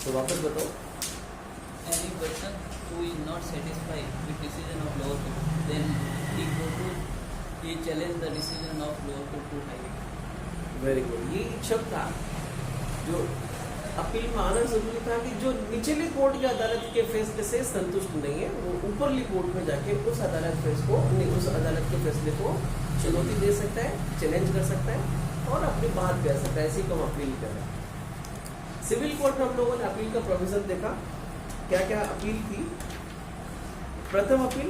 तो वापस बताओ। Any person who is not satisfied with decision of lower court, then he challenge the decision of lower court to high court. Very good. ये एक शब्द था जो अपील में आना जरूरी था कि जो निचली कोर्ट की अदालत के फैसले से संतुष्ट नहीं है वो ऊपरली कोर्ट में जाके उस अदालत उस अदालत के फैसले को चुनौती दे सकता है, चैलेंज कर सकता है और अपनी बात कह सकता है। ऐसी को हम अपील कर रहे हैं। सिविल कोर्ट में हम लोगों ने अपील का प्रोविजन देखा। क्या क्या अपील थी? प्रथम अपील,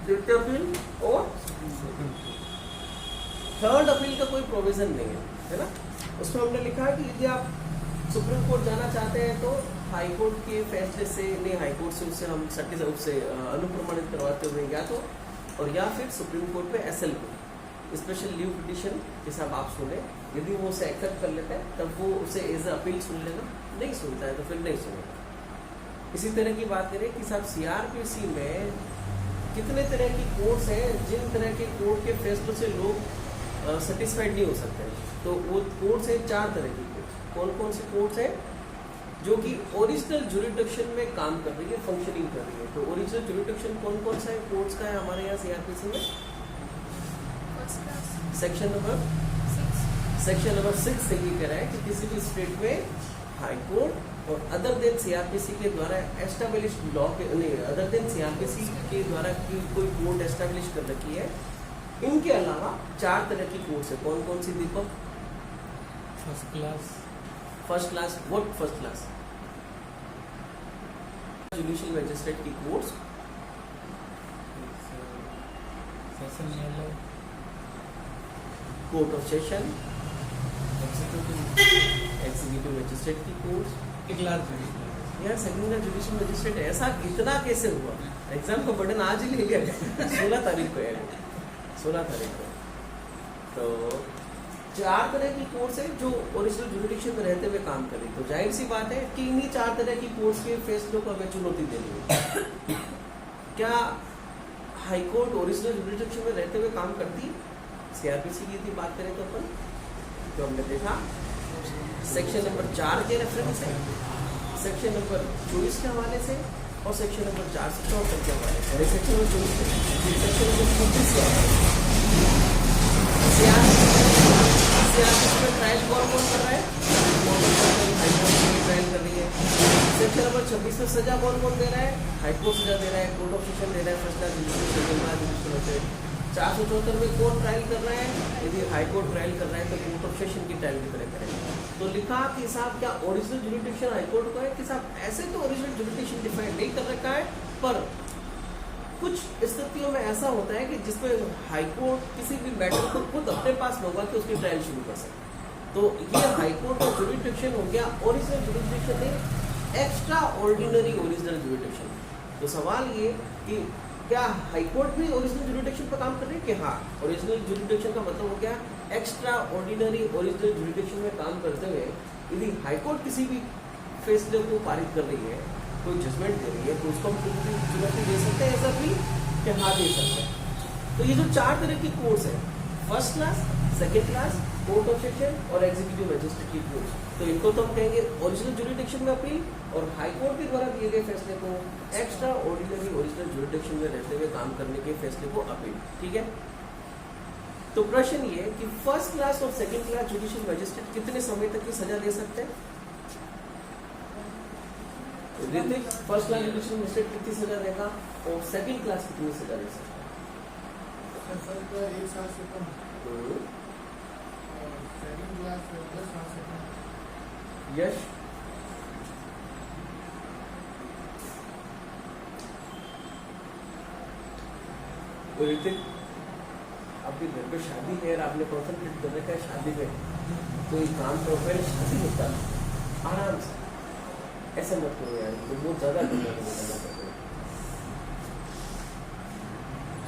द्वितीय अपील और थर्ड अपील का कोई प्रोविजन नहीं है ना। उसमें हमने लिखा है कि यदि आप सुप्रीम कोर्ट जाना चाहते हैं तो हाई कोर्ट के फैसले से नहीं, हाई कोर्ट से उससे अनुप्रमाणित करवाते हुए या तो और या फिर सुप्रीम कोर्ट पे SL को स्पेशल लीव पिटिशन जैसा आप सुने, यदि वो उसे एक्सेप्ट कर लेता है तब वो उसे एज अ अपील सुन लेगा, नहीं सुनता है तो फिर नहीं सुनेगा। इसी तरह की बात करें कि साहब CRPC में कितने तरह की कोर्ट्स हैं जिन तरह के कोर्ट के फैसलों से लोग सेटिस्फाइड नहीं हो सकते हैं। तो वो कोर्ट्स हैं 4 तरह की कोर्ट्स। कौन कौन सी कोर्ट्स हैं? जो कि ओरिजिनल ज्यूरिडिक्शन में काम कर रही है, फंक्शनिंग कर रही है। तो ओरिजिनल ज्यूरिडिक्शन कौन कौन सा है कोर्ट्स का है हमारे यहाँ CRPC में? सेक्शन नंबर 6 से ये कह रहा है कि किसी भी स्टेट में हाई कोर्ट और अदर देन CRPC के द्वारा एस्टेब्लिश्ड लॉ के नहीं, अदर देन CRPC के द्वारा की कोई कोर्ट एस्टेब्लिश कर रखी है। इनके अलावा 4 तरह की कोर्ट्स है। कौन कौन सी Deepak? First class what first class? Judicial magistrate की कोर्ट्स, सेशन न्यायालय, court of session, executive magistrate की कोर्ट्स, यार सेकंड जुडिशियल मैजिस्ट्रेट ऐसा इतना कैसे हुआ? एग्जाम का बर्डन आज ही ले लिया 16 तारीख को यार, 16 तारीख को। तो 4 तरह की कोर्ट्स है जो ओरिजिनल ज्यूरिडिक्शन में रहते हुए काम कर रही। तो जाहिर सी बात है कि इन्हीं 4 तरह की कोर्ट्स के फैसलों को हमें चुनौती देनी है। क्या हाई कोर्ट ओरिजिनल ज्यूरिडिक्शन में रहते हुए काम करती? CRPC की यदि बात करें तो अपन जो हमने देखा सेक्शन नंबर 4 के रेफरेंस से, सेक्शन नंबर 24 के हवाले से और सेक्शन नंबर 464 के हवाले से, सेक्शन नंबर 24 सेक्शन नंबर 25 के हवाले से। CRPC में ट्रायल कौन कर रहा है? हाई कोर्ट ट्रायल कर रही है। सेक्शन नंबर 26 में सजा कौन दे रहा है? हाई कोर्ट सजा दे रहा है, कोर्ट ऑफ सेशन दे रहा है, first class judicial, second class judicial. 474 में कौन ट्रायल कर रहा है? यदि हाई कोर्ट ट्रायल कर रहा है तो कोर्ट ऑफ सेशन की ट्रायल की तरह करेगा। तो लिखा कि साहब क्या ओरिजिनल ज्यूरिडिक्शन हाई कोर्ट को है कि साहब ऐसे तो ओरिजिनल ज्यूरिडिक्शन डिफाइन नहीं कर रखा है, पर कुछ स्थितियों में ऐसा होता है कि जिसमें हाई कोर्ट किसी भी मैटर को खुद अपने पास होगा कि उसकी ट्रायल शुरू कर सके। तो ये हाई कोर्ट का ज्यूरिडिक्शन हो गया ओरिजिनल ज्यूरिडिक्शन नहीं, एक्स्ट्रा ऑर्डिनरी ओरिजिनल ज्यूरिडिक्शन। तो सवाल ये कि क्या हाई कोर्ट भी ओरिजिनल ज्यूरिडिक्शन पर काम कर रही है? कि हाँ, ओरिजिनल ज्यूरिडिक्शन का मतलब हो गया एक्स्ट्रा ऑर्डिनरी ओरिजिनल ज्यूरिडिक्शन में काम करते हुए यदि हाई कोर्ट किसी भी फैसले को पारित कर रही है, कोई जजमेंट दे रही है, तो उसको हम चुनौती दे सकते हैं ऐसा भी कि हाँ दे सकते हैं। तो ये जो 4 तरह की कोर्ट्स है, first class, second class, court of section और एग्जीक्यूटिव मैजिस्ट्रेट की कोर्ट्स, तो इनको तो हम कहेंगे ओरिजिनल ज्यूरिडिक्शन में अपील और हाई कोर्ट के द्वारा दिए गए फैसले को एक्स्ट्रा ऑर्डिनरी ओरिजिनल ज्यूरिडिक्शन में रहते हुए काम करने के फैसले को अपील। ठीक है। तो प्रश्न ये है कि फर्स्ट क्लास और सेकेंड क्लास जुडिशियल मैजिस्ट्रेट कितने समय तक की सजा दे सकते हैं? फर्स्ट क्लास जुडिशियल मैजिस्ट्रेट कितनी सजा देगा और सेकेंड क्लास कितनी सजा दे सकता है? 1 साल से कम, सेकंड क्लास 10 साल से कम। यश ऋतिक, आपके घर पे शादी है और आपने कॉन्सेंट्रेट कर रखा है शादी में, तो एक काम करो, पहले शादी होता है आराम से, ऐसा मत करो यार, तो बहुत ज्यादा करना पड़ेगा।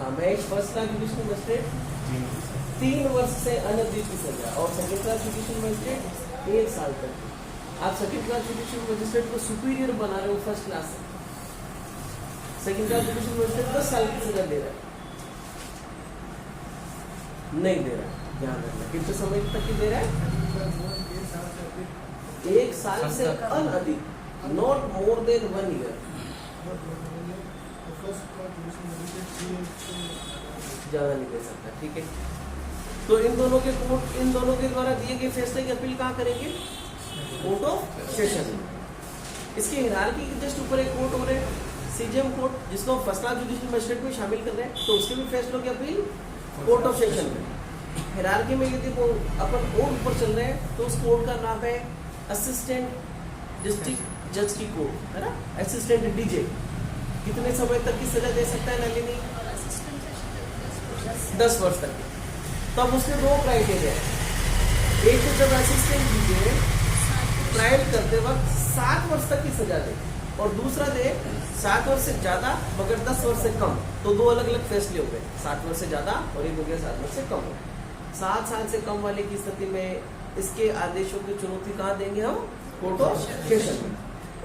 हाँ, Mahesh first class judicial magistrate 3 वर्ष से अनधिक की सजा और सेकंड क्लास जुडिशियल मैजिस्ट्रेट 1 साल तक। आप सेकंड क्लास जुडिशियल मैजिस्ट्रेट को सुपीरियर बना रहे हो फर्स्ट क्लास से। सेकंड क्लास जुडिशियल मैजिस्ट्रेट 10 साल की सजा दे रहा है, नहीं दे रहा है, ध्यान रखना। कितने समय तक की दे रहा है? 1 साल से अधिक, not more than 1 year. First का डिवीजन मजिस्ट्रेट 3 years से ज्यादा नहीं दे सकता, ठीक है। तो इन दोनों के कोर्ट, इन दोनों के द्वारा दिए गए फैसले की अपील कहाँ करेंगे? Court of session. इसके हिरार्की के जस्ट ऊपर एक कोर्ट और है सीजेएम कोर्ट, जिसको हम फर्स्ट क्लास जुडिशियल मजिस्ट्रेट में शामिल कर रहे हैं, तो उसके भी फैसलों की अपील कोर्ट ऑफ सेशन में। हिरार्की में यदि वो अपन और ऊपर चल रहे हैं तो उस कोर्ट का नाम है असिस्टेंट डिस्ट्रिक्ट जज की कोर्ट, है ना, असिस्टेंट डीजे। कितने समय तक की सजा दे सकता है नलिनी? 10 वर्ष तक की। तब उसके 2 क्राइटेरिया है। एक तो जब असिस्टेंट डीजे ट्रायल करते वक्त 7 वर्ष तक की सजा दे, और दूसरा दे 7 वर्ष से ज्यादा मगर 10 वर्ष से कम। तो 2 अलग अलग फैसले हो गए, 7 वर्ष से ज्यादा और एक हो गया 7 वर्ष से कम। 7 साल से कम वाले की स्थिति में इसके आदेशों की चुनौती कहाँ देंगे हम? कोर्ट ऑफ सेशन में।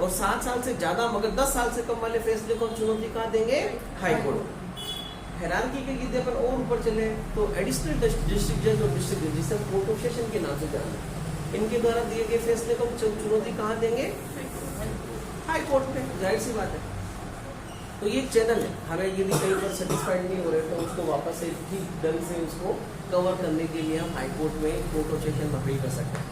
और 7 साल से ज्यादा मगर 10 साल से कम वाले फैसले को हम चुनौती कहाँ देंगे? High court. हायरार्की के यदि अपन और ऊपर चले तो एडिशनल डिस्ट्रिक्ट जज और डिस्ट्रिक्ट जज, जिसे कोर्ट ऑफ सेशन के नाम से जानते हैं, इनके द्वारा दिए गए फैसले को चुनौती कहाँ देंगे? हाई कोर्ट में। जाहिर सी बात है। तो ये चैनल है, हमें यदि कहीं पर सेटिस्फाइड नहीं हो रहे तो उसको वापस से ठीक ढंग से उसको कवर करने के लिए हम हाई कोर्ट में, कोर्ट ऑफ सेशन में अपील कर सकते हैं।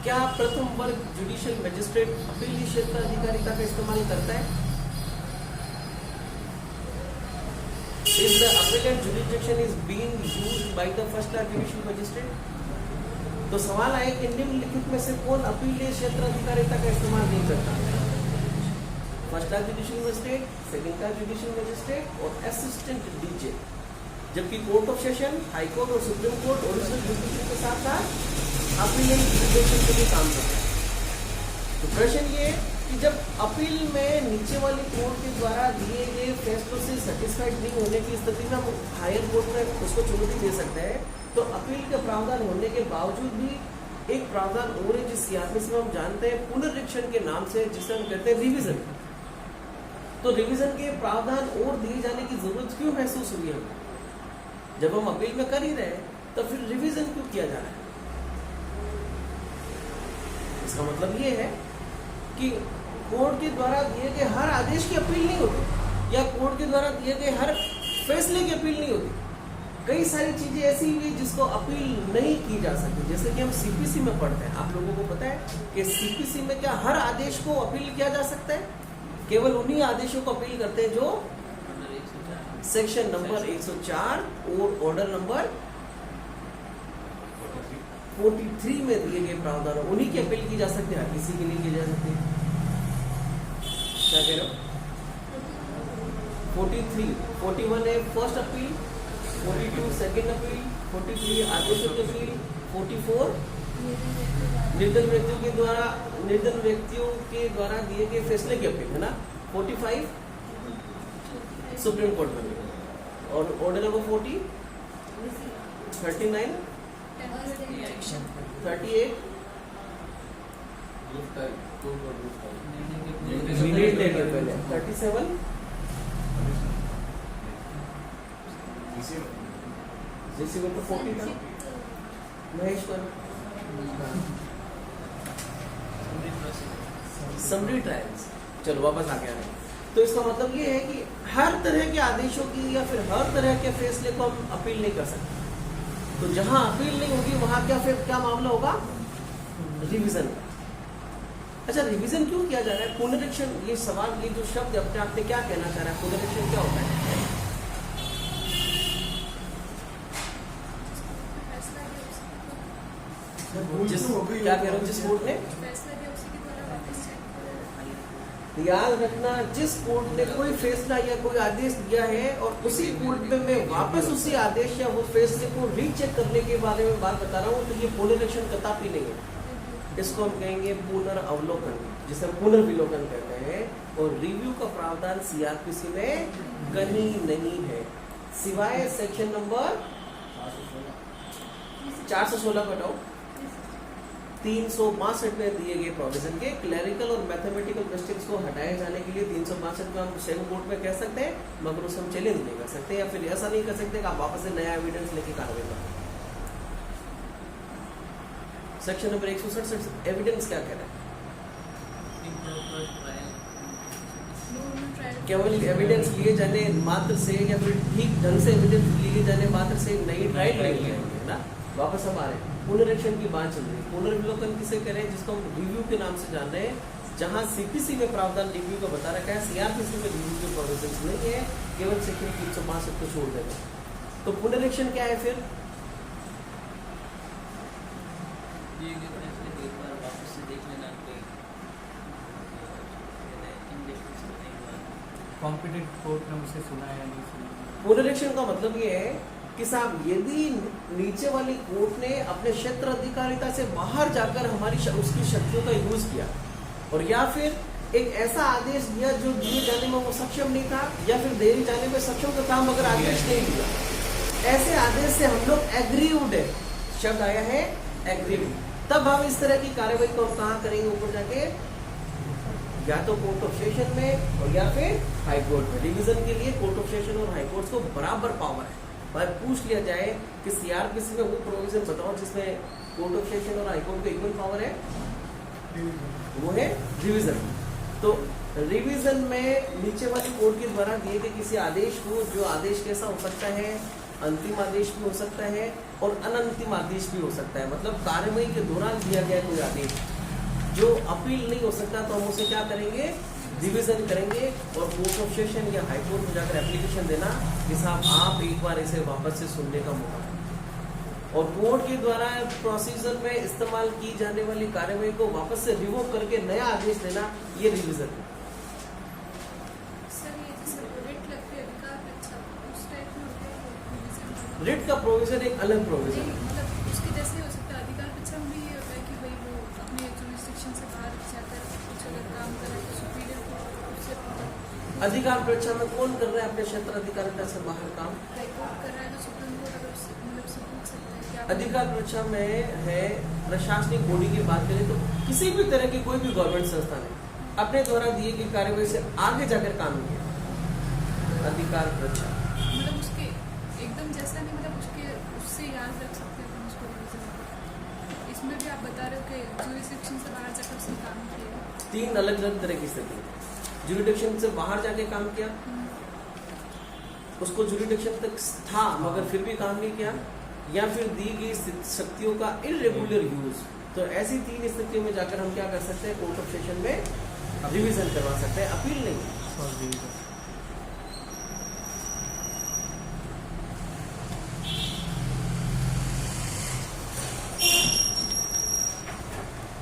क्या प्रथम वर्ग जुडिशियल मजिस्ट्रेट अपील क्षेत्र अधिकारिता का इस्तेमाल करता है? If the appellate jurisdiction is being used by the first class judicial magistrate, तो सवाल आए कि निम्नलिखित में से कौन अपीलीय क्षेत्र अधिकारिता का इस्तेमाल नहीं करता? First class judicial magistrate, second class judicial magistrate और असिस्टेंट डीजे। जबकि court of session, high court और सुप्रीम कोर्ट ओरिजिनल जुडिशियल के साथ साथ अपीलिंग जुडिशियल के लिए काम करते हैं। तो प्रश्न ये कि जब अपील में नीचे वाली कोर्ट के द्वारा दिए गए फैसलों से सेटिस्फाइड नहीं होने की स्थिति में हम हायर कोर्ट में उसको चुनौती दे सकते हैं, तो अपील के प्रावधान होने के बावजूद भी एक प्रावधान और है जिस सीआरपीसी में हम जानते हैं पुनरीक्षण के नाम से, जिसे हम कहते हैं रिवीजन। तो रिवीजन के प्रावधान और दिए जाने की जरूरत क्यों महसूस हुई है? जब हम अपील में कर ही रहे हैं तो फिर रिवीजन क्यों किया जा रहा है? इसका मतलब ये है कि कोर्ट के द्वारा दिए गए हर आदेश की अपील नहीं होती, या कोर्ट के द्वारा दिए गए हर फैसले की अपील नहीं होती। कई सारी चीजें ऐसी हुई जिसको अपील नहीं की जा सकती, जैसे कि हम सीपीसी में पढ़ते हैं। आप लोगों को पता है कि सीपीसी में क्या हर आदेश को अपील किया जा सकता है? केवल उन्हीं आदेशों को अपील करते हैं जो सेक्शन नंबर 104 और ऑर्डर नंबर 43 में दिए गए प्रावधानों, उन्हीं की अपील की जा सकती है, किसी की नहीं की जा सकती। क्या कह रहे हो? 43, 41 है फर्स्ट अपील, 42 सेकंड अपील, 43 आदेशों की अपील, 44 निर्दल व्यक्तियों के द्वारा दिए गए फैसले की अपील, है ना। 45 सुप्रीम कोर्ट में, और ऑर्डर नंबर 40, 39, 38 मिनट लेके पहले, 37 रिसीवर तो 40 था महेश्वर। Summary trials. चलो वापस आ गया है। तो इसका मतलब ये है कि हर तरह के आदेशों की या फिर हर तरह के फैसले को हम अपील नहीं कर सकते। तो जहां अपील नहीं होगी वहां क्या मामला होगा? रिवीजन। अच्छा, रिवीजन क्यों किया जा रहा है? पुनरीक्षण, ये सवाल, ये जो शब्द अपने आप में क्या कहना चाह रहा है? पुनरीक्षण क्या होता है? क्या कह रहा हूँ? जिस कोर्ट ने, याद रखना, जिस कोर्ट ने कोई फैसला या कोई आदेश दिया है और उसी कोर्ट में मैं वापस उसी आदेश या वो फैसले को रीचेक करने के बारे में बात बता रहा हूँ, तो ये पुनरीक्षण कदापि नहीं है। इसको हम कहेंगे पुनर्वलोकन, जिसे हम पुनर्विलोकन कहते हैं। और रिव्यू का प्रावधान सीआरपीसी में कहीं नहीं है, सिवाय सेक्शन नंबर 416 घटाओ 362 में दिए गए प्रोविजन के क्लरिकल और मैथमेटिकल मिस्टेक्स को हटाए जाने के लिए 362 में हम सेम कोर्ट में कह सकते हैं, मगर उसे हम चैलेंज नहीं कर सकते, या फिर ऐसा नहीं कर सकते कि आप वापस से नया एविडेंस लेके कार्रवाई करें। सेक्शन नंबर 167 एविडेंस क्या कह रहा है? improper trial. केवल एविडेंस लिए जाने मात्र से या फिर ठीक ढंग से एविडेंस लिए जाने मात्र से नई ट्रायल नहीं करेंगे ना। वापस हम आ रहे हैं, पुनरीक्षण की बात चल रही है। पुनर्विलोकन किसे करें, जिसको हम रिव्यू के नाम से जान रहे हैं, जहां सीपीसी में प्रावधान रिव्यू का बता रखा है, सीआरपीसी में रिव्यू के प्रोविजन नहीं है, केवल सेक्शन 365 को छोड़ देगा। तो पुनरीक्षण क्या है फिर? दिए गए फैसले को एक बार वापस से देख लेना कोई कॉम्पिटेंट कोर्ट ने उसे सुना है या नहीं सुना। पुनरीक्षण का मतलब ये है कि साहब यदि नीचे वाली कोर्ट ने अपने क्षेत्र अधिकारिता से बाहर जाकर उसकी शक्तियों का यूज किया और या फिर एक ऐसा आदेश दिया जो दिए जाने में वो सक्षम नहीं था या फिर देरी जाने में सक्षम तो था मगर आदेश नहीं दिया, ऐसे आदेश से हम लोग एग्रीव्ड है, शब्द आया है एग्रीव्ड, तब हम इस तरह की कार्रवाई को कहाँ करेंगे, ऊपर जाके या तो कोर्ट ऑफ सेशन में और या फिर हाई कोर्ट में। डिवीजन के लिए कोर्ट ऑफ सेशन और हाई कोर्ट को बराबर पावर है। पर पूछ लिया जाए कि सीआरपीसी में वो प्रोविजन बताओ जिसमें कोर्ट ऑफ सेशन और हाई कोर्ट को इक्वल पावर है, वो है रिवीजन। तो रिवीजन में नीचे वाली कोर्ट के द्वारा दिए गए किसी आदेश को, जो आदेश कैसा हो सकता है, अंतिम आदेश भी हो सकता है और अनंतिम आदेश भी हो सकता है। मतलब कार्रवाई के दौरान दिया गया कोई आदेश जो अपील नहीं हो सकता, तो हम उसे क्या करेंगे, रिवीजन करेंगे और कोर्ट ऑफ सेशन या हाई कोर्ट में जाकर एप्लीकेशन देना कि साहब आप एक बार इसे वापस से सुनने का मौका दें। और कोर्ट के द्वारा प्रोसीजर में इस्तेमाल की जाने वाली कार्रवाई को वापस से रिवोक करके नया आदेश देना, ये रिवीजन है। रिट का प्रोविजन एक अलग प्रोविजन है। मतलब उसके जैसे हो सकता है अधिकार परीक्षा में ये होता है कि भाई वो अपने जुरिस्डिक्शन से बाहर जाकर कुछ अगर काम करे तो सुपीरियर को उससे अधिकार परीक्षा में कौन कर रहा है अपने क्षेत्र अधिकारिता से बाहर काम? हाई कोर्ट कर रहा है तो सुप्रीम कोर्ट अगर मतलब से पूछ सकता है क्या अधिकार परीक्षा में है प्रशासनिक बॉडी की बात करें तो किसी भी तरह की कोई भी गवर्नमेंट संस्था ने अपने द्वारा दिए गई कार्यवाही से आगे जाकर काम किया। अधिकार परीक्षा मतलब उसके एकदम जैसा नहीं, मतलब उसके उससे याद रख सकते हैं उसको रिवीजन। इसमें भी आप बता रहे हो कि जुरिस्डिक्शन से बाहर जाकर उसने काम किया। तीन अलग अलग तरह की स्थिति, जुरिडिक्शन से बाहर जाके काम किया, उसको जुरिडिक्शन तक था मगर फिर भी काम नहीं किया, या फिर दी गई शक्तियों का इरेगुलर यूज। तो ऐसी तीन स्थितियों में जाकर हम क्या कर सकते हैं, कोर्ट ऑफ सेशन में रिवीजन करवा सकते हैं, अपील नहीं।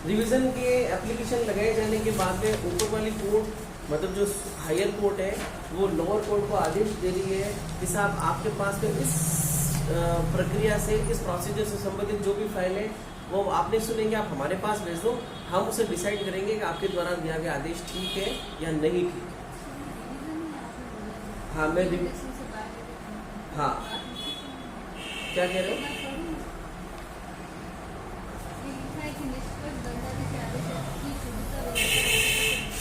रिवीजन के एप्लीकेशन लगाए जाने के बाद में ऊपर वाली कोर्ट, मतलब जो हायर कोर्ट है, वो लोअर कोर्ट को आदेश दे रही है कि साहब आपके पास में इस प्रक्रिया से, इस प्रोसीजर से संबंधित जो भी फाइल है वो आपने सुनेंगे, आप हमारे पास भेज दो, हम उसे डिसाइड करेंगे कि आपके द्वारा दिया गया आदेश ठीक है या नहीं ठीक। हाँ मैं हाँ क्या कह रहे हो?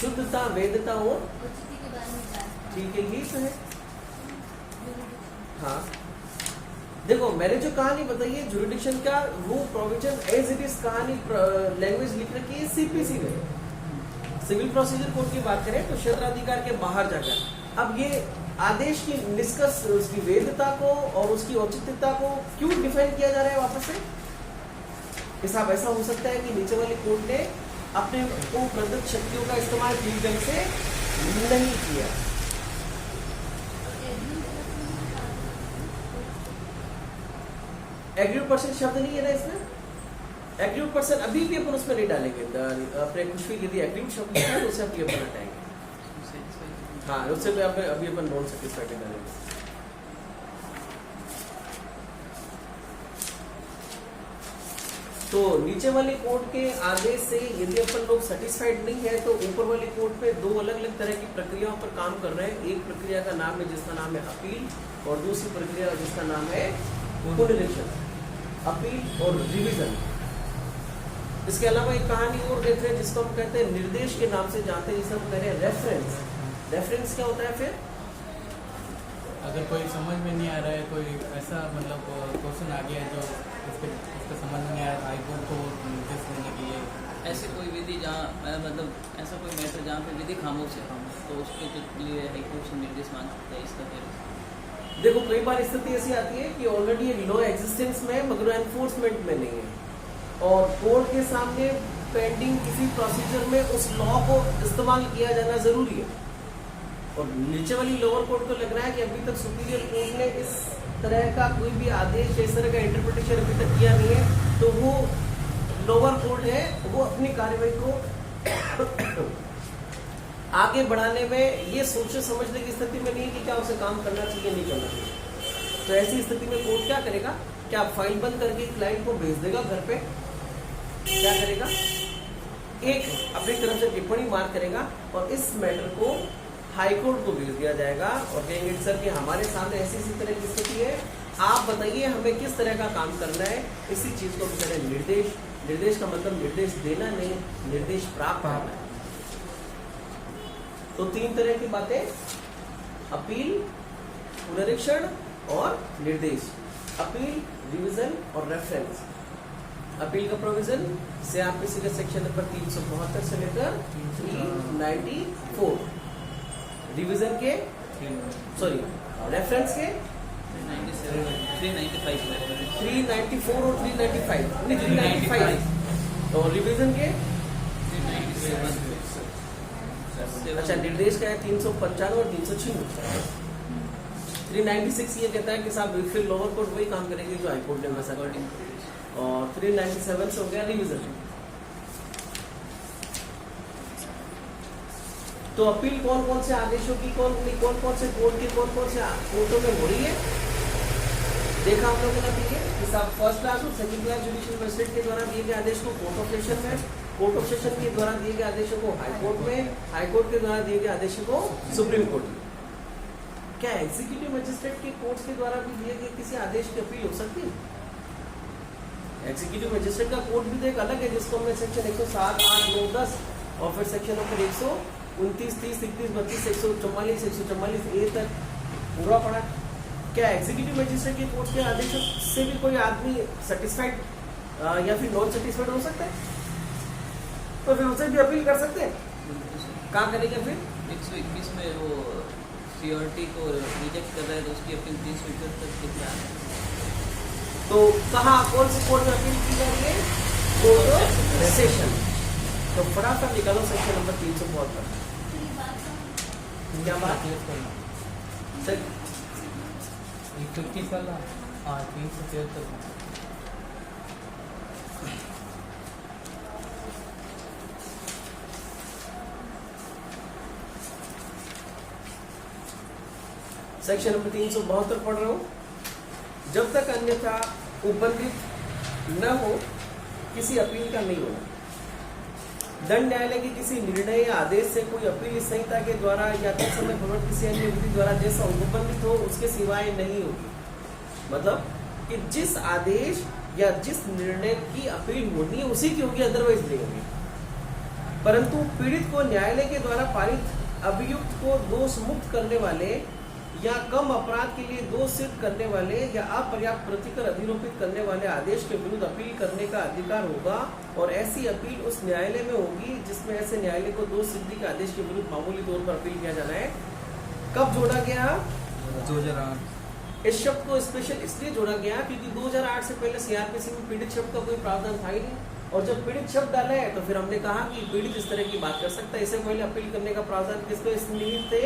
शुद्धता, वैधता और ठीक है, ये तो है। हाँ देखो, मैंने जो कहानी बताई है जुरिडिक्शन का, वो प्रोविजन एज इट इज कहानी लैंग्वेज लिख रखी है सीपीसी में। सिविल प्रोसीजर कोड की बात करें तो क्षेत्राधिकार के बाहर जाकर अब ये आदेश की निष्कर्ष, उसकी वैधता को और उसकी औचित्यता को क्यों डिफाइन किया जा रहा है वापस से? हिसाब ऐसा हो सकता है कि नीचे वाली कोर्ट ने अपने को प्रदत्त शक्तियों का इस्तेमाल ठीक ढंग से नहीं किया। एग्रीड पर्सन शब्द नहीं है ना इसमें। एग्रीड पर्सन अभी भी अपन उसमें नहीं डालेंगे, अपने कुछ भी यदि एग्रीड शब्द है तो उसे अभी अपन हटाएंगे। हाँ उससे भी अभी अपन नॉन सेटिस्फाइड डालेंगे। तो नीचे वाली कोर्ट के आदेश से यदि अपन लोग सेटिस्फाइड नहीं है तो ऊपर वाली कोर्ट पे दो अलग अलग तरह की प्रक्रियाओं पर काम कर रहे हैं। एक प्रक्रिया का नाम है जिसका नाम है अपील, और दूसरी प्रक्रिया जिसका नाम है पुनरीक्षण। अपील और रिवीजन। इसके अलावा एक कहानी और देख रहे हैं जिसको हम कहते हैं निर्देश के नाम से जानते हैं, जिसे हम कह रहे हैं रेफरेंस। रेफरेंस क्या होता है? फिर अगर कोई समझ में नहीं आ रहा है, कोई ऐसा मतलब क्वेश्चन आ गया है जो उसका समझ में नहीं आ रहा, हाई कोर्ट को निर्देश देने के लिए ऐसे कोई विधि जहाँ मतलब ऐसा कोई मैटर जहाँ पे विधि खामोश है, तो उसके लिए हाईकोर्ट से निर्देश मांग सकता है इसका क्या? देखो कई बार स्थिति ऐसी आती है कि ऑलरेडी एक लॉ एग्जिस्टेंस में है मगर एनफोर्समेंट में नहीं है और कोर्ट के सामने पेंडिंग किसी प्रोसीजर में उस लॉ को इस्तेमाल किया जाना जरूरी है। और नीचे वाली लोअर कोर्ट को लग रहा है कि अभी तक सुपीरियर कोर्ट ने इस तरह का कोई भी आदेश, इस तरह का इंटरप्रिटेशन अभी तक किया नहीं है, तो वो लोअर कोर्ट है वो अपनी कार्रवाई को आगे बढ़ाने में ये सोचने समझने की स्थिति में नहीं है कि क्या उसे काम करना चाहिए नहीं करना चाहिए। तो ऐसी स्थिति में कोर्ट क्या करेगा, क्या फाइल बंद करके क्लाइंट को भेज देगा घर पे, क्या करेगा, एक अपनी तरफ से टिप्पणी मार करेगा और इस मैटर को हाई कोर्ट को भेज दिया जाएगा और कहेंगे सर कि हमारे सामने ऐसी इसी तरह की स्थिति है, आप बताइए हमें किस तरह का काम करना है। इसी चीज को बेचारे निर्देश का मतलब निर्देश देना नहीं, निर्देश प्राप्त करना है। तो तीन तरह की बातें, अपील, पुनरीक्षण और निर्देश। अपील, रिवीजन और रेफरेंस। अपील का प्रोविजन सीआरपीसी का सेक्शन नंबर 372 से लेकर 394, रिवीजन के रेफरेंस के 394 और 395 नहीं 395 और रिवीजन के अच्छा निर्देश का है 395 और 396। 396 ये कहता है कि साहब फिर लोअर कोर्ट वही काम करेगी जो हाई कोर्ट ने वैसा कर, और 397 से हो गया रिवीजन। तो अपील कौन कौन से आदेशों की कौन कौन से कोर्ट की कौन कौन से कोर्टों में हो रही है, देखा हम लोगों ने कि साहब फर्स्ट क्लास और सेकंड क्लास जुडिशियल मजिस्ट्रेट के द्वारा दिए गए आदेश को कोर्ट ऑफ सेशन में, कोर्ट ऑफ सेशन के द्वारा दिए गए आदेशों को हाई कोर्ट में, हाई कोर्ट के द्वारा दिए गए आदेशों को सुप्रीम कोर्ट में। क्या एग्जीक्यूटिव मजिस्ट्रेट के कोर्ट के द्वारा भी दिए गए किसी आदेश की अपील हो सकती है? एग्जीक्यूटिव मजिस्ट्रेट का कोर्ट भी तो एक अलग है जिसको हमने सेक्शन 107, 8, 9, 10 और फिर सेक्शन नंबर 129, 30, 31, 32, 144, 144 ए तक पूरा पड़ा। क्या एग्जीक्यूटिव मजिस्ट्रेट के कोर्ट के आदेशों से भी कोई आदमी सेटिस्फाइड या फिर नॉन सेटिस्फाइड हो सकता है? तो फिर उसे भी अपील कर सकते हैं। कहाँ करेंगे फिर? 121 में वो सीआरटी को रिजेक्ट कर रहा है तो उसकी अपील 371 तक के क्या है? तो कहाँ कौन सी कोर्ट में अपील की जा रही है? Court of session. तो फटाफट निकालो सेक्शन नंबर 372। क्या बात सर? 121 वाला 373 सेक्शन नंबर 372 पढ़ रहा हूँ। जब तक अन्यथा उपबंधित न हो किसी अपील का नहीं होना। दंड न्यायालय के किसी निर्णय या आदेश से कोई अपील इस संहिता के द्वारा या तत्समय प्रवर्तित किसी अन्य विधि द्वारा जैसा उपबंधित हो उसके सिवाय नहीं होगी। मतलब कि जिस आदेश या जिस निर्णय की अपील होनी है उसी की होगी, अदरवाइज नहीं होगी। परंतु पीड़ित को न्यायालय के द्वारा पारित अभियुक्त को दोष मुक्त करने वाले या कम अपराध के लिए दोष सिद्ध करने वाले या अपर्याप्त प्रतिकर अधिरोपित करने वाले आदेश के विरुद्ध अपील करने का अधिकार होगा और ऐसी अपील उस न्यायालय में होगी जिसमें ऐसे न्यायालय को दोष सिद्धि के आदेश के विरुद्ध मामूली तौर पर अपील किया जाना है। कब जोड़ा गया? 2008। इस शब्द को स्पेशल इसलिए जोड़ा गया क्योंकि 2008 से पहले सीआरपीसी में पीड़ित शब्द का कोई प्रावधान था ही नहीं, और जब पीड़ित शब्द डाला है तो फिर हमने कहा कि पीड़ित इस तरह की बात कर सकता है। इससे पहले अपील करने का प्रावधान किसको इस निमित्त थे?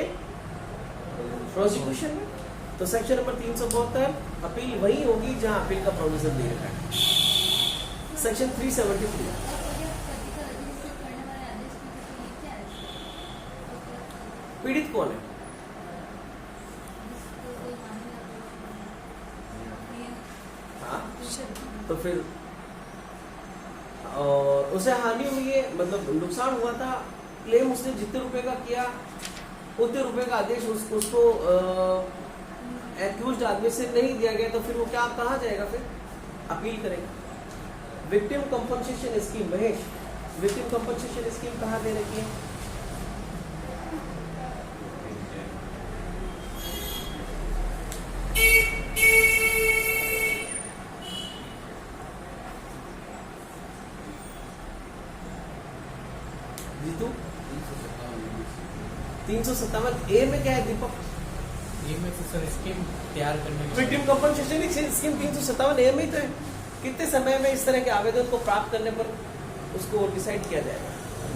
प्रोसिक्यूशन में। तो सेक्शन नंबर 372 अपील वही होगी जहां अपील का प्रोविजन दे रखा है। सेक्शन 373 पीड़ित कौन है? हाँ तो फिर और उसे हानि हुई है, मतलब नुकसान हुआ था, क्लेम उसने जितने रुपए का किया उतने रुपए का आदेश उसको एक्यूज्ड आदमी से नहीं दिया गया, तो फिर वो क्या कहाँ जाएगा? फिर अपील करेगा। Victim compensation scheme, Mahesh victim compensation scheme कहाँ दे रखी है? जीतू 357 ए में क्या है दीपक? ये में तो सर स्कीम तैयार करने के विक्टिम कंपनसेशन स्कीम 357 ए में ही तो है। कितने समय में इस तरह के आवेदन को प्राप्त करने पर उसको डिसाइड किया जाएगा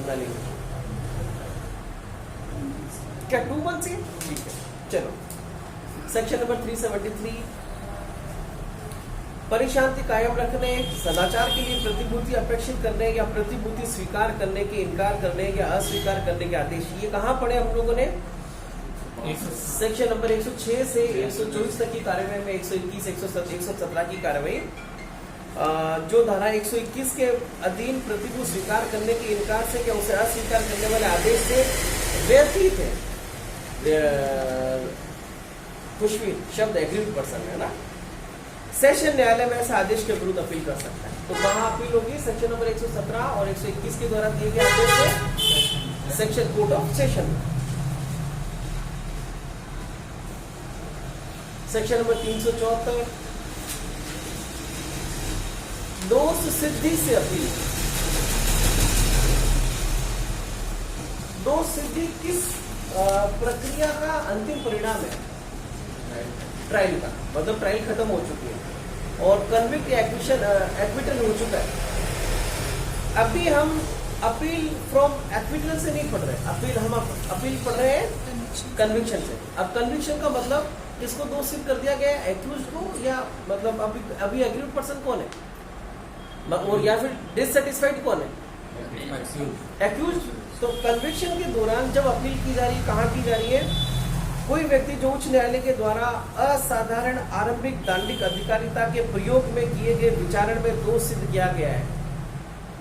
नाली में? क्या 2 मंथ से? ठीक है, चलो सेक्शन नंबर 373 परिशांति कायम रखने, सदाचार के लिए प्रतिभूति अपेक्षित करने या प्रतिभूति स्वीकार करने के इनकार करने या अस्वीकार करने के आदेश। ये कहाँ पढ़े हम लोगों ने? सेक्शन नंबर 106 से 124 तक की कार्यवाही में 121, 117 की कार्यवाही जो धारा 121 के अधीन प्रतिभूति स्वीकार करने के इनकार से या उसे अस्वीकार करने वाले आदेश से व्यतीत है। खुशबीर शब्द एग्रीड पर्सन है ना, सेशन न्यायालय में ऐसा आदेश के विरुद्ध अपील कर सकता है। तो कहाँ अपील होगी? सेक्शन नंबर 117 और 121 के द्वारा दिए गए आदेश से section court of session. Section number 374 दोष सिद्धि से अपील। दोष सिद्धि किस प्रक्रिया का अंतिम परिणाम है? ट्रायल का, मतलब ट्रायल खत्म हो चुकी है और कन्विक्ट या एक्विटल हो चुका है। अभी हम अपील फ्रॉम एक्विटल से नहीं पढ़ रहे, हम अपील पढ़ रहे हैं कन्विक्शन से। अब कन्विक्शन का मतलब किसको दोष सिद्ध कर दिया गया है? एक्यूज को, या मतलब अभी एग्रीड पर्सन कौन है और या फिर डिससेटिस्फाइड कौन है? एक्यूज। तो कन्विक्शन के दौरान जब अपील की जा रही है, कहाँ की जा रही है? कोई व्यक्ति जो उच्च न्यायालय के द्वारा असाधारण आरंभिक दांडिक अधिकारिता के प्रयोग में किए गए विचारण में दोष सिद्ध किया गया है।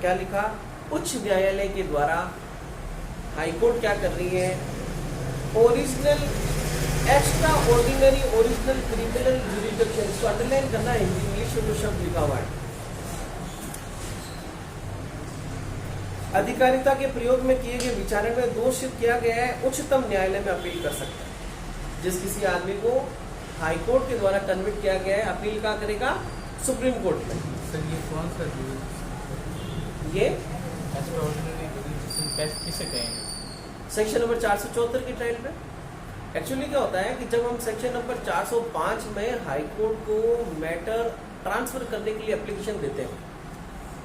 क्या लिखा? उच्च न्यायालय के द्वारा हाईकोर्ट क्या कर रही है? Original extra ordinary original criminal jurisdiction, इसको अंडरलाइन करना है, इंग्लिश में जो शब्द लिखा हुआ है। अधिकारिता के प्रयोग में किए गए विचारण में दोष सिद्ध किया गया है, उच्चतम न्यायालय में अपील कर सकता है। जिस किसी आदमी को हाई कोर्ट के द्वारा कन्विक्ट किया गया है, अपील क्या करेगा? सुप्रीम कोर्ट में। सर ये कौन सा ये किसे कहेंगे? सेक्शन नंबर 474 की ट्रायल पे। एक्चुअली क्या होता है कि जब हम सेक्शन नंबर 405 में हाई कोर्ट को मैटर ट्रांसफर करने के लिए एप्लीकेशन देते हैं,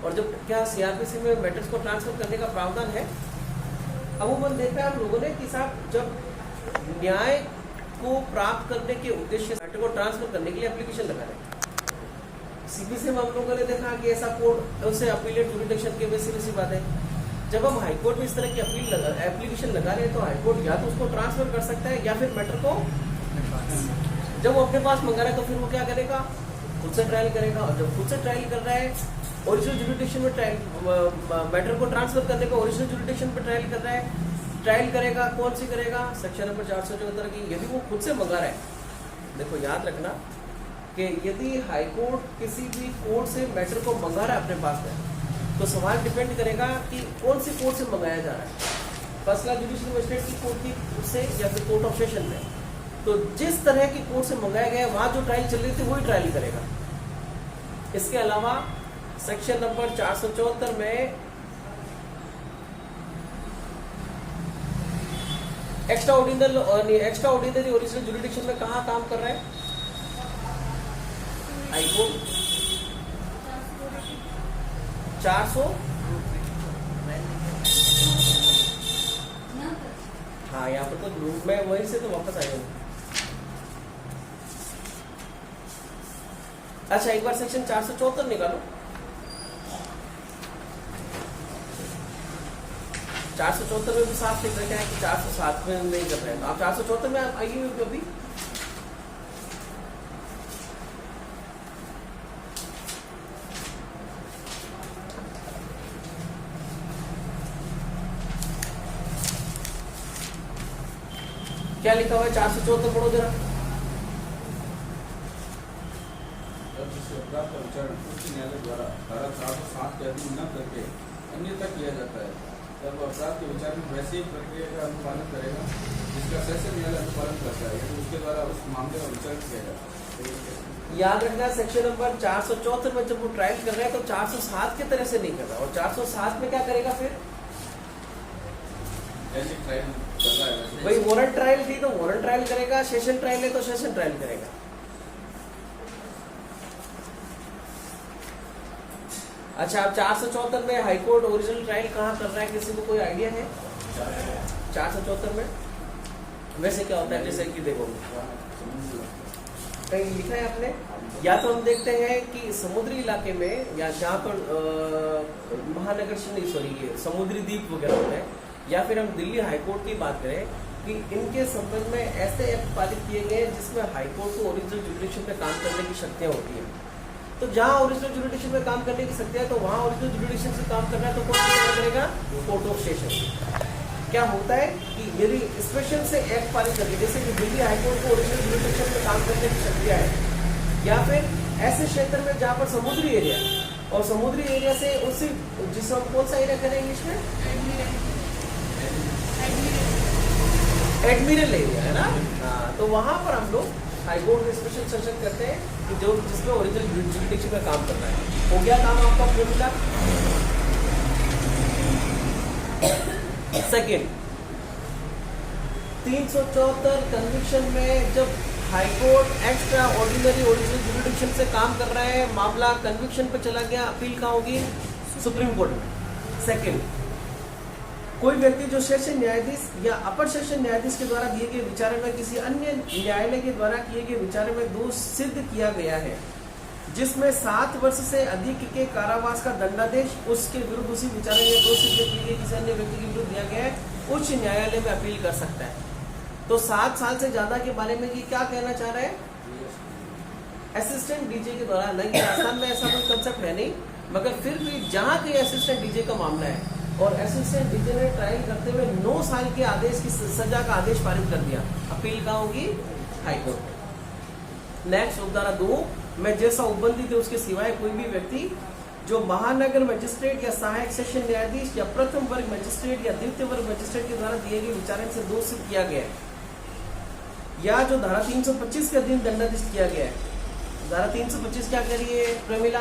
और जब क्या सीआरपीसी में मैटर्स को ट्रांसफर करने का प्रावधान है, अमूमन देखा है हम लोगों ने कि साहब जब न्याय को प्राप्त करने के उद्देश्य से मैटर को ट्रांसफर करने के लिए एप्लीकेशन लगा रहे हैं। सीबीसी में हम लोगों ने देखा कि ऐसा कोर्ट उसे अपीलेट जुरिडिक्शन के बेसिस सी बात है। जब हम हाईकोर्ट में इस तरह की एप्लीकेशन लगा रहे हैं तो हाईकोर्ट या तो उसको ट्रांसफर कर सकता है या फिर मैटर को जब वो अपने पास मंगा रहा है तो फिर वो क्या करेगा? खुद से ट्रायल करेगा। और जब खुद से ट्रायल कर रहा है, ओरिजिनल जुरिडिक्शन में ट्रायल मैटर को ट्रांसफर करने का ओरिजिनल जुरिडिक्शन पर ट्रायल कर रहा है, ट्रायल करेगा। कौन सी करेगा? सेक्शन नंबर 474 की। यदि वो खुद से मंगा रहा है, देखो याद रखना कि यदि हाईकोर्ट किसी भी कोर्ट से मैटर को मंगा रहा है अपने पास में, तो सवाल डिपेंड करेगा कि कौन सी कोर्ट से मंगाया जा रहा है, फर्स्ट क्लास जुडिशियल मजिस्ट्रेट की कोर्ट की से या फिर कोर्ट ऑफ सेशन में। तो जिस तरह की कोर्ट से मंगाया गया है, वहां जो ट्रायल चल रही थी वही ट्रायल करेगा। इसके अलावा सेक्शन नंबर 474 में एक्स्ट्रा ऑर्डिनरी ओरिजिनल जुरिडिक्शन में कहाँ काम कर रहा है? हाईकोर्ट 400। हाँ, यहाँ पर तो मैं वहीं से तो वापस आया हूँ। अच्छा, एक बार सेक्शन 474 निकालो। 474 में भी साफ लिख रखा है कि 407 में नहीं कर रहे हैं। आप 474 में आप आइए अभी। क्या लिखा हुआ है? 474 पढ़ो जरा। अपराध का विचारण उच्च न्यायालय द्वारा धारा 407 के अधीन न करके अन्यथा किया जाता है, तब अपराध के विचार में वैसे ही प्रक्रिया का अनुपालन करेगा जिसका सेशन न्यायालय अनुपालन करता है, यदि उसके द्वारा उस मामले का विचारण किया जाता है। याद रखना, सेक्शन नंबर 474 में जब वो ट्रायल कर रहा है तो 407 की तरह से नहीं कर रहा, और 407 में क्या करेगा? फिर जैसे ट्रायल कर रहा है वैसे। भाई वारंट ट्रायल थी तो वारंट ट्रायल करेगा, सेशन ट्रायल है तो सेशन ट्रायल करेगा। अच्छा, अब 474 में हाईकोर्ट ओरिजिनल ट्रायल कहाँ कर रहा है, किसी को कोई आइडिया है? 474 में वैसे क्या होता है, जैसे कि देखो कहीं लिखा है आपने, या तो हम देखते हैं कि समुद्री इलाके में या जहाँ पर महानगर सॉरी ये समुद्री द्वीप वगैरह होते हैं, या फिर हम दिल्ली हाईकोर्ट की बात करें कि इनके संबंध में ऐसे एक्ट पारित किए गए हैं जिसमें हाईकोर्ट को ओरिजिनल जुडिशन में काम करने की शक्तियाँ होती हैं। तो जहाँ ओरिजिनल जुडिशन में काम करने की शक्तियाँ है तो वहाँ ओरिजिनल जुडिशन से काम करना है तो कौन क्या करेगा? Court of session. क्या होता है कि यदि स्पेशल से एक्ट पारित करके, जैसे कि दिल्ली हाईकोर्ट को ओरिजिनल जुडिशन में काम करने की शक्तियाँ है, या फिर ऐसे क्षेत्र में जहाँ पर समुद्री एरिया और समुद्री एरिया से उसी जिसको हम कौन सा एरिया करें इंग्लिश में? एडमिरल एरिया है ना। हाँ, तो वहां पर हम लोग हाईकोर्ट में स्पेशल सेशन करते हैं कि जो जिसमें ओरिजिनल जुडिशन में काम करना है। हो गया काम आपका फॉर्मूला। सेकेंड, 374 कन्विक्शन में जब हाईकोर्ट एक्स्ट्रा ऑर्डिनरी ओरिजिनल जुडिशन से काम कर रहा है, मामला कन्विक्शन पे चला गया, अपील कहाँ होगी? सुप्रीम कोर्ट में। सेकेंड, कोई व्यक्ति जो सेशन न्यायाधीश या अपर सेशन न्यायाधीश के द्वारा दिए गए विचार में किसी अन्य न्यायालय के द्वारा किए गए विचार में दोष सिद्ध किया गया है, जिसमें 7 वर्ष से अधिक के कारावास का दंडादेश उसके विरुद्ध उसी विचार में दोष सिद्ध किए गए किसी अन्य व्यक्ति के विरुद्ध दिया गया है, उच्च न्यायालय में अपील कर सकता है। तो 7 साल से ज्यादा के बारे में ये क्या कहना चाह रहा है? असिस्टेंट डीजे के द्वारा, नहीं आसाम में ऐसा कोई कंसेप्ट है नहीं, मगर फिर भी जहाँ के असिस्टेंट डीजे का मामला है और असिस्टेंट डीजे ने ट्रायल करते हुए 9 साल के आदेश की सजा का आदेश पारित कर दिया, अपील कहाँ होगी? हाईकोर्ट। नेक्स्ट, उपधारा 2 में जैसा उपबंधित है उसके सिवाय कोई भी व्यक्ति जो महानगर मजिस्ट्रेट या सहायक सेशन न्यायाधीश या प्रथम वर्ग मजिस्ट्रेट या द्वितीय वर्ग मजिस्ट्रेट के द्वारा दिए गए विचारण से दोष सिद्ध किया गया है, या जो धारा 325 के अधीन दंडादेश किया गया है। धारा 325 क्या कह रही है प्रमिला?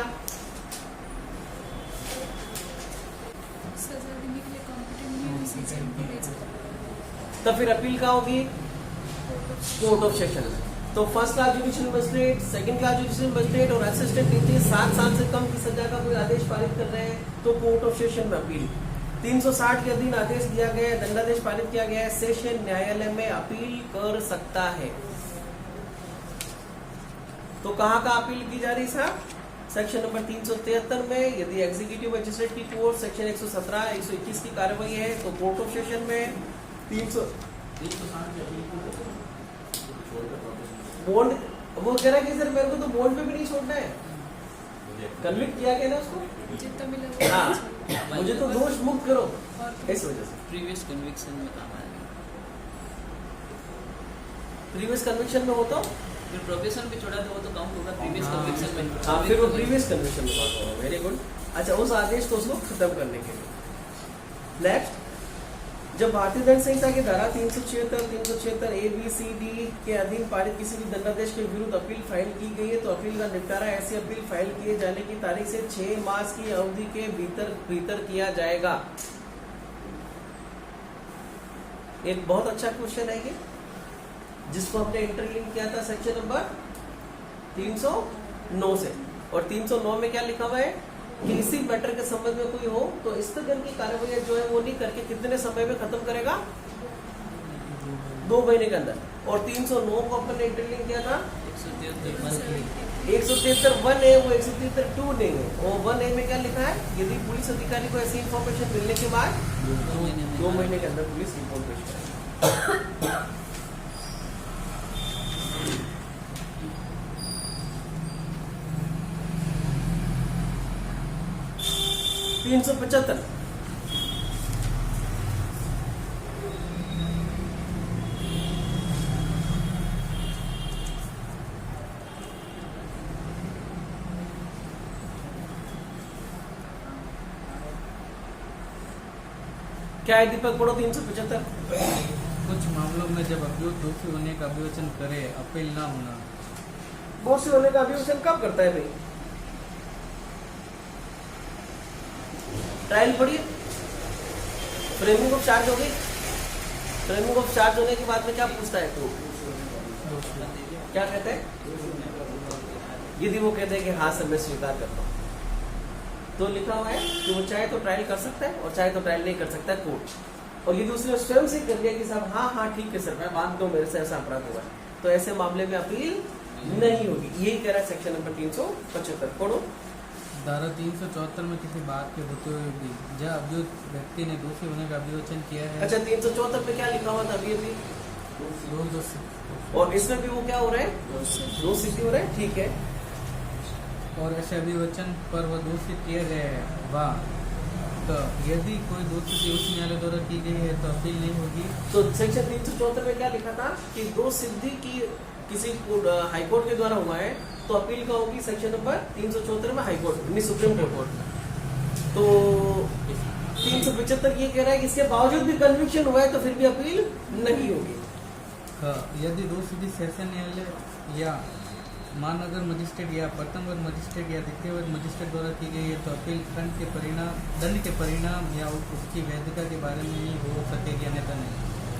सजा देने के लिए कॉम्पिटेंट नहीं है, इसी से उनको भेज सकते। तो फिर अपील कहाँ होगी? Court of session. तो first class judicial magistrate, second class judicial magistrate और असिस्टेंट डीजे 7 साल से कम की सजा का कोई आदेश पारित कर रहे हैं तो कोर्ट ऑफ सेशन में अपील। 360 के अधीन आदेश दिया गया है, दंडादेश पारित किया गया है, सेशन न्यायालय में अपील कर सकता है। तो कहाँ का अपील की जा रही साहब? सेक्शन नंबर 373 में यदि एग्जीक्यूटिव मजिस्ट्रेट की कोर्ट सेक्शन 117, 121 की कार्रवाई है तो कोर्ट ऑफ सेशन में 360 बॉन्ड, वो कह रहा है कि सर मेरे को तो बॉन्ड पे भी नहीं छोड़ना है, कन्विक्ट किया गया ना उसको, जितना मिला वो हाँ, मुझे तो दोष मुक्त करो, इस वजह से प्रीवियस कन्विक्शन में काम आएगा। प्रीवियस कन्विक्शन में हो तो फिर प्रोबेशन भी छोड़ा तो वो तो काउंट होगा प्रीवियस कन्विक्शन में। हाँ, फिर वो प्रीवियस कन्विक्शन में बात होगा। Very good. अच्छा, उस आदेश को उसको खत्म करने के लिए। नेक्स्ट, जब भारतीय दंड संहिता की धारा 376 ए बी सी डी के अधीन पारित किसी भी दंडादेश के विरुद्ध अपील फाइल की गई है तो अपील का निपटारा ऐसी अपील फाइल किए जाने की तारीख से 6 मास की अवधि के भीतर किया जाएगा। एक बहुत अच्छा क्वेश्चन है ये, जिसको हमने इंटरलिंक किया था सेक्शन नंबर 309 से, और 309 में क्या लिखा हुआ है कि इसी मैटर के संबंध में कोई हो तो स्थगन की कार्रवाई जो है वो नहीं करके कितने समय में खत्म करेगा? 2 महीने के अंदर। और 309 को अपन ने इंटरलिंक किया था 173 1 ए, वो 173 2 नहीं है। और 1 ए में क्या लिखा है? यदि पुलिस अधिकारी को ऐसी इंफॉर्मेशन मिलने के बाद 2 महीने के अंदर पुलिस रिपोर्ट पेश करेगी। 375 क्या है दीपक? पढ़ो 375। कुछ मामलों में जब अभियुक्त दोषी होने का अभियोजन करे, अपील ना होना। दोषी होने का अभियोजन कब करता है भाई? ट्रायल पढ़िए, फ्रेमिंग ऑफ चार्ज हो गई, फ्रेमिंग ऑफ चार्ज होने के बाद में क्या पूछता है कोर्ट? क्या कहते हैं? यदि वो कहते हैं कि हाँ सर मैं स्वीकार करता हूँ, तो लिखा हुआ है कि वो चाहे तो ट्रायल कर सकता है और चाहे तो ट्रायल नहीं कर सकता है कोर्ट। और यदि उसने स्वयं से कर लिया कि साहब हाँ ठीक है सर मैं मानता हूँ मेरे से ऐसा अपराध हुआ है, तो ऐसे मामले में अपील नहीं होगी। यही कह रहा है सेक्शन नंबर 375। पढ़ो। धारा 374 में किसी बात के होते हुए भी जब अभियुक्त व्यक्ति ने दोषी होने का अभियोजन किया है। अच्छा 374 पे क्या लिखा हुआ था अभी? दो दोषी और इसमें भी वो क्या हो रहा है? दो सिद्धि हो रहा है, ठीक है। और ऐसे अभिवचन पर वह दोषी किए गए हैं वाह, तो यदि कोई दोषी उच्च न्यायालय द्वारा की गई है तो अपील नहीं होगी। तो सेक्शन 374 में क्या लिखा था कि दो सिद्धि की किसी हाईकोर्ट के द्वारा हुआ है तो अपील का होगी सेक्शन नंबर 374 में हाईकोर्ट यानी सुप्रीम कोर्ट। तो 375 ये कह रहा है कि इसके बावजूद भी कन्विक्शन हुआ है तो फिर भी अपील नहीं होगी। हाँ, यदि दोषी सेशन न्यायालय या महानगर मजिस्ट्रेट या प्रथम वर्ग मजिस्ट्रेट या द्वितीय वर्ग मजिस्ट्रेट द्वारा की गई है तो अपील दंड के परिणाम या उसकी वैधता के बारे में ही हो सकेगी, अन्यथा नहीं।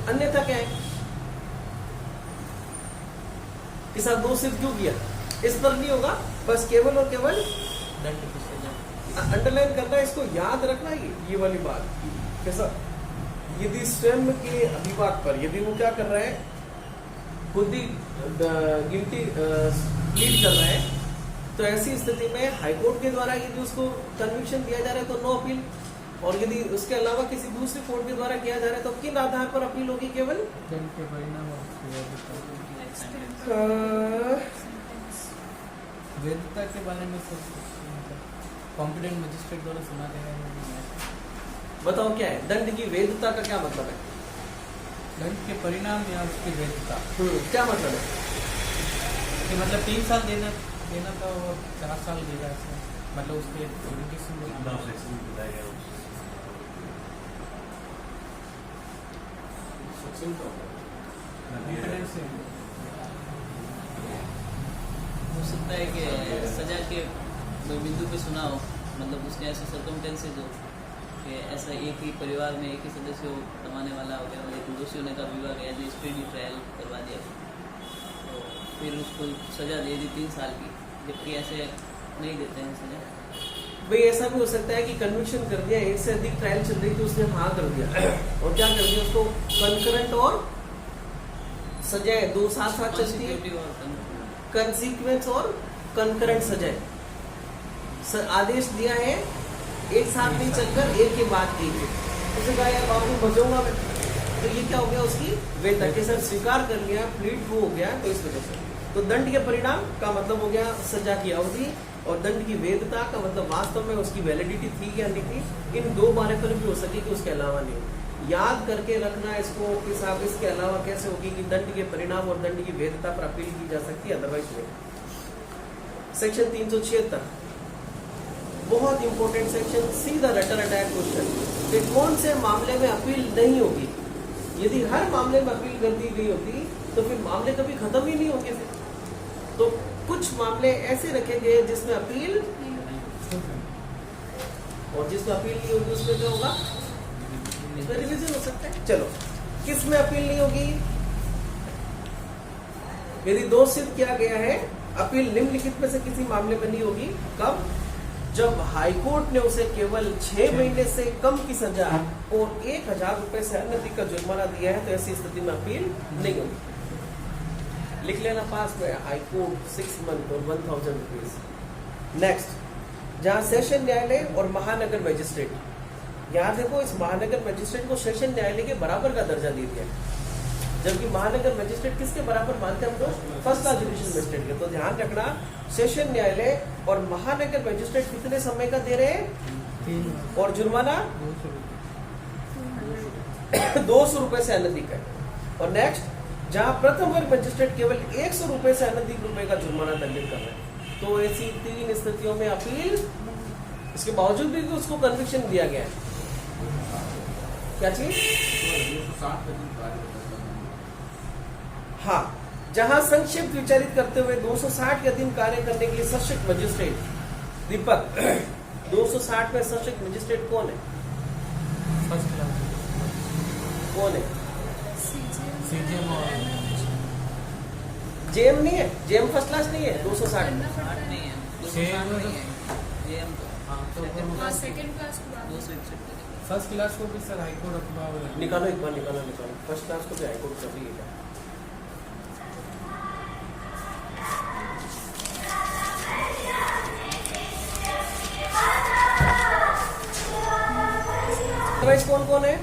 अन्यथा क्या है कि साहब दो सिद्ध क्यों किया, इस पर नहीं होगा। बस केवल और केवल दंड की सजा। अंडरलाइन करना है, इसको याद रखना है ये वाली बात। कैसा? यदि स्वयं के अभिभाग पर यदि वो क्या कर रहा है, खुद ही गिल्टी प्लीड कर रहा है, तो ऐसी स्थिति में हाईकोर्ट के द्वारा यदि उसको कन्विक्शन दिया जा रहा है तो नो अपील। और यदि उसके अलावा किसी दूसरे कोर्ट के द्वारा किया जा रहा है तो किन आधार पर अपील होगी? केवल दंड के परिणाम और उसकी वैधता के बारे में कॉम्पिटेंट मजिस्ट्रेट द्वारा सुना गया है। बताओ क्या है दंड की वैधता का क्या मतलब है? दंड के परिणाम या उसकी वैधता क्या मतलब है? कि मतलब 3 साल देना था और 4 साल देगा, मतलब उसके हो सकता है कि सजा के बिंदु पे सुना हो, मतलब उसके ऐसे सर्कमटेंसेज हो कि ऐसा एक ही परिवार में एक ही सदस्य हो कमाने वाला हो गया, लेकिन दोषी होने का विभाग एज ए स्पीडी ट्रायल करवा दिया, तो फिर उसको सजा दे दी 3 साल की, जबकि ऐसे नहीं देते हैं सजा। भाई ऐसा भी हो सकता है कि कन्विक्शन कर दिया, एक से अधिक ट्रायल चल रही थी, उसने हाँ कर दिया और क्या कर दिया उसको कंकरेंट और सजाए दो साथ साथ चलती है, कंसीक्वेंस और कंकरेंट सजाए आदेश दिया है एक साथ नहीं चलकर एक के बाद एक। उसने कहा यार बाबू बचूंगा मैं, तो ये क्या हो गया उसकी वेतन के सर स्वीकार कर लिया, प्लीड हो गया, तो इस वजह से। तो दंड के परिणाम का मतलब हो गया सजा की अवधि, और दंड की वैधता का मतलब वास्तव में उसकी वैलिडिटी थी या नहीं थी। इन दो बारे पर भी हो सके कि उसके अलावा नहीं हो। याद करके रखना इसको कि साहब इसके अलावा कैसे होगी कि दंड के परिणाम और दंड की वैधता पर अपील की जा सकती है, अदरवाइज नहीं। सेक्शन 376 बहुत इंपॉर्टेंट सेक्शन, सीधा लेटर अटैक क्वेश्चन कि कौन से मामले में अपील नहीं होगी। यदि हर मामले में अपील कर दी गई होती तो फिर मामले कभी खत्म ही नहीं होंगे। तो कुछ मामले ऐसे रखे गए जिसमें अपील, और जिसमें अपील नहीं होगी उसमें क्या होगा, इसमें रिवीजन हो सकता है। चलो किस में अपील नहीं होगी? यदि दोष सिद्ध किया गया है, अपील निम्नलिखित में से किसी मामले में नहीं होगी। कब? जब हाईकोर्ट ने उसे केवल 6 महीने से कम की सजा और 1000 रुपए से अधिक का जुर्माना दिया है, तो ऐसी स्थिति में अपील नहीं होगी। लिख लेना पास में, हाईकोर्ट 6 मंथ और 1000 रुपीज। नेक्स्ट, जहां सेशन न्यायालय और महानगर मजिस्ट्रेट, यहाँ देखो इस महानगर मजिस्ट्रेट को सेशन न्यायालय के बराबर का दर्जा दे दिया, जबकि महानगर मजिस्ट्रेट किसके बराबर मानते हैं हम लोग? फर्स्ट क्लास जुडिशियल मजिस्ट्रेट के। तो ध्यान रखना, सेशन न्यायालय और महानगर मजिस्ट्रेट कितने समय का दे रहे हैं और जुर्माना 200 रुपए से अधिक है। और नेक्स्ट, जहां प्रथम वर्ग मजिस्ट्रेट केवल 100 रुपए से अधिक रुपए का जुर्माना दंडित कर रहे हैं। तो ऐसी 3 स्थितियों में अपील, इसके बावजूद भी उसको कन्विक्शन दिया गया है। क्या चीज? हाँ, जहां संक्षिप्त विचारित करते हुए 260 के अधीन कार्य करने के लिए सशक्त मजिस्ट्रेट, दीपक 260 में सशक्त मजिस्ट्रेट कौन है? फर्स्ट क्लास कौन है? CGM और जेएम नहीं है, जेएम फर्स्ट क्लास नहीं है 260। करना पड़ता आठ है। नहीं है, छः 260 नहीं है, जेएम तो हाँ तो हाँ, सेकंड क्लास को आप 261 के लिए। फर्स्ट क्लास को भी सर हाईकोर्ट अखबार निकालो एक बार, निकालो फर्स्ट क्लास को भी हाईकोर्ट कर दिएगा। अदरवाइज कौन कौन है?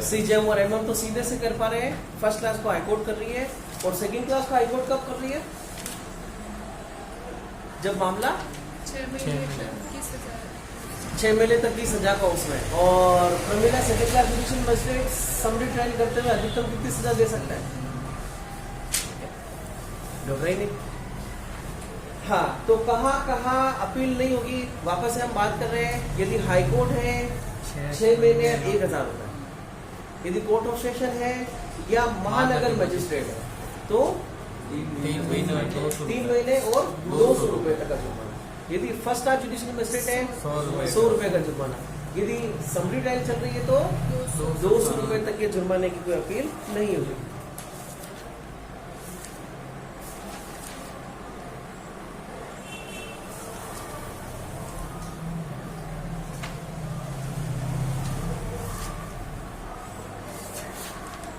सीजेएम और एमएम तो सीधे से कर पा रहे हैं। फर्स्ट क्लास को हाईकोर्ट कर रही है और सेकंड क्लास को हाईकोर्ट कब कर रही है? जब मामला 6 महीने तक की सजा है। 6 महीने तक की सजा का उसमें। और Pramila second class judicial magistrate summary trial करते हुए अधिकतम कितनी सजा दे सकता है? घबराई नहीं। हाँ, तो कहाँ कहाँ अपील नहीं होगी? वापस से हम बात कर रहे हैं, यदि हाईकोर्ट है 6 महीने 1000 रुपए, यदि कोर्ट ऑफ सेशन है या महानगर मजिस्ट्रेट है तो 3 महीने और 3 महीने और 200 रुपए तक का जुर्माना। यदि फर्स्ट क्लास जुडिशियल मजिस्ट्रेट है 100 रुपए का जुर्माना। यदि समरी ट्रायल चल रही है तो 200 रुपए तक के जुर्माने की कोई अपील नहीं होगी।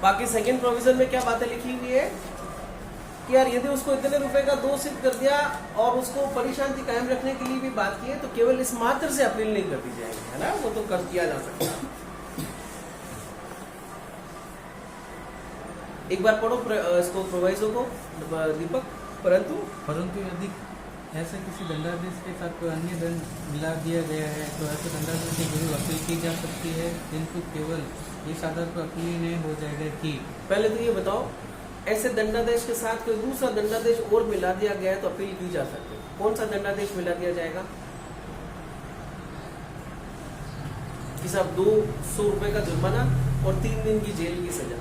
बाकी सेकंड प्रोविजन में क्या बातें लिखी हुई है कि यार यदि उसको इतने रुपए का दोष सिद्ध कर दिया और उसको परेशानी कायम रखने के लिए भी बात की है तो केवल इस मात्र से अपील नहीं कर दी जाएगी, है ना, वो तो कर किया जा सकता है। एक बार पढ़ो इसको प्रोवाइजो को दीपक। परंतु यदि ऐसे किसी दंडादेश के साथ कोई अन्य दंड मिला दिया गया है तो ऐसे दंडादेश के विरुद्ध अपील की जा सकती है, किंतु केवल इस आधार पर अपील नहीं हो जाएगा कि पहले तो ये बताओ, ऐसे दंडादेश के साथ कोई दूसरा दंडादेश और मिला दिया गया है तो अपील की जा सकती है। कौन सा दंडादेश मिला दिया जाएगा? कि साहब 200 रुपए का जुर्माना और 3 दिन की जेल की सजा।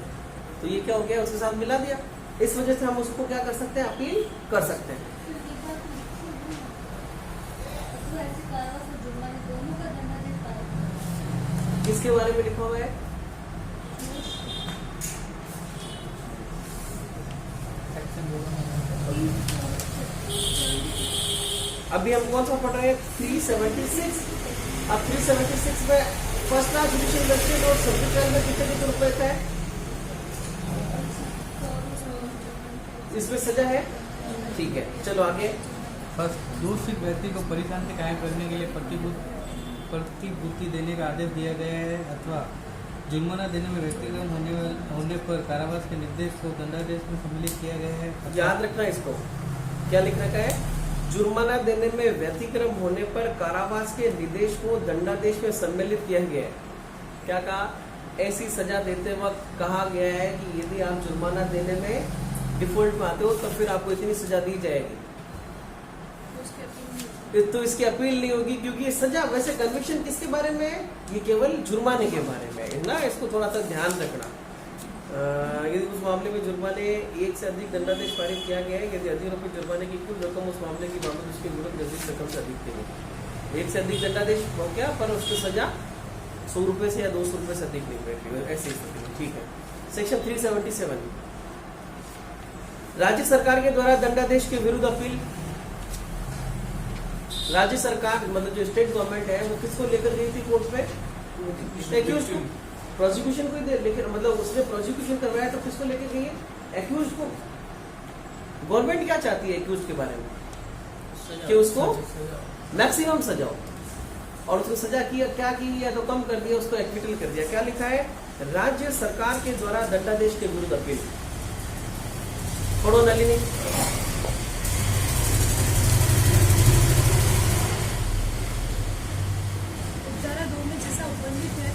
तो ये क्या हो गया, उसके साथ मिला दिया। इस वजह से हम उसको क्या कर सकते हैं, अपील कर सकते हैं। किसके बारे में लिखा हुआ है? अभी हम कौन सा पढ़ रहे हैं? 376। अब 376 में फर्स्ट क्लास जुडिशियल मजिस्ट्रेट और सबसे ट्रायल में कितने रुपए का है? इसमें सजा है, ठीक है। चलो आगे। फर्स्ट दूसरे व्यक्ति को परिशांति कायम करने के लिए प्रतिभूति देने का आदेश दिया गया है अथवा जुर्माना देने में व्यक्तिगत होने पर कारावास के निर्देश को दंडादेश में सम्मिलित किया गया है। याद रखना इसको, क्या लिख रखा है? जुर्माना देने में व्यतिक्रम होने पर कारावास के निर्देश को दंडादेश में सम्मिलित किया गया है। क्या कहा? ऐसी सजा देते वक्त कहा गया है कि यदि आप जुर्माना देने में डिफॉल्ट में आते हो तो फिर आपको इतनी सजा दी जाएगी। तो इसकी अपील नहीं होगी क्योंकि ये सजा, वैसे कन्विक्शन किसके बारे में है? ये केवल जुर्माने के बारे में है ना, इसको थोड़ा सा ध्यान रखना। यदि उस मामले में जुर्माने एक से अधिक दंडादेश पारित किया गया है, यदि अधिक रुपये जुर्माने की कुल रकम उस मामले की बाबत उसके विरुद्ध निर्दिष्ट रकम से अधिक थी। एक से अधिक दंडादेश हो गया पर उसकी सजा 100 रुपये से या 200 रुपये से अधिक नहीं बैठी, ऐसी स्थिति में, ठीक है। सेक्शन 377 राज्य सरकार के द्वारा दंडादेश के विरुद्ध अपील। राज्य सरकार मतलब जो स्टेट गवर्नमेंट है वो किसको लेकर गई थी कोर्ट में? एक्यूज को, प्रोसिक्यूशन को ही लेकर, मतलब उसने प्रोसिक्यूशन करवाया तो किसको लेकर गई है? एक्यूज को। गवर्नमेंट क्या चाहती है एक्यूज के बारे में? कि उसको मैक्सिमम सजा हो, और उसको सजा की क्या की या तो कम कर दिया, उसको एक्विटल कर दिया। क्या लिखा है? राज्य सरकार के द्वारा दंडादेश के विरुद्ध अपील। पढ़ो नलिनी। धारा 2 में जैसा उपबंधित है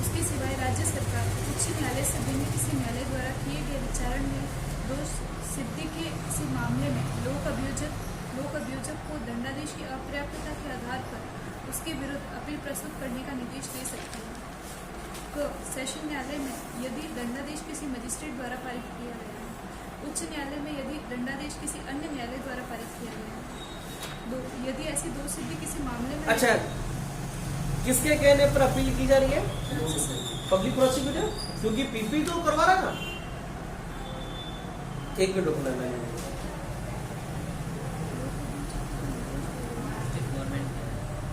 उसके सिवाय राज्य सरकार उच्च न्यायालय से भिन्न किसी न्यायालय द्वारा किए गए विचारण में दोष सिद्धि के किसी मामले में लोक अभियोजक को दंडादेश की अपर्याप्तता के आधार पर उसके विरुद्ध अपील प्रस्तुत करने का निर्देश दे सकती है। तो सेशन न्यायालय में यदि दंडादेश किसी मजिस्ट्रेट द्वारा पारित किया गया है, उच्च न्यायालय में यदि दंडादेश किसी अन्य न्यायालय द्वारा पारित किया गया है, यदि ऐसी दोष सिद्धि किसी मामले में अच्छा, किसके कहने पर अपील की जा रही है? राज्य सरकार। पब्लिक प्रोसिक्यूटर, क्योंकि पीपी तो करवा रहा था। एक मिनट रुकना है।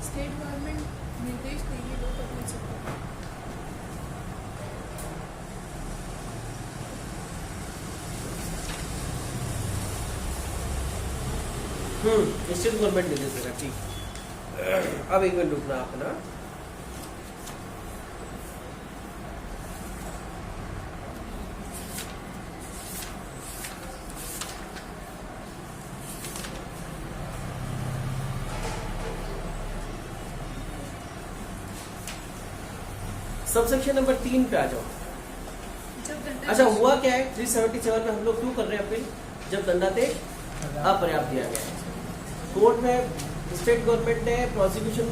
स्टेट गवर्नमेंट निर्देश देगी लोक अभियोजक को। स्टेट गवर्नमेंट निर्देश देगा, ठीक। अब एक मिनट रुकना अपना। सबसेक्शन नंबर 3 पे आ जाओ। जब अच्छा, हुआ क्या है 377 में हम लोग क्यों कर रहे हैं अपील? जब दंडादेश अपर्याप्त दिया गया है। कोर्ट में स्टेट गवर्नमेंट ने प्रोसिक्यूशन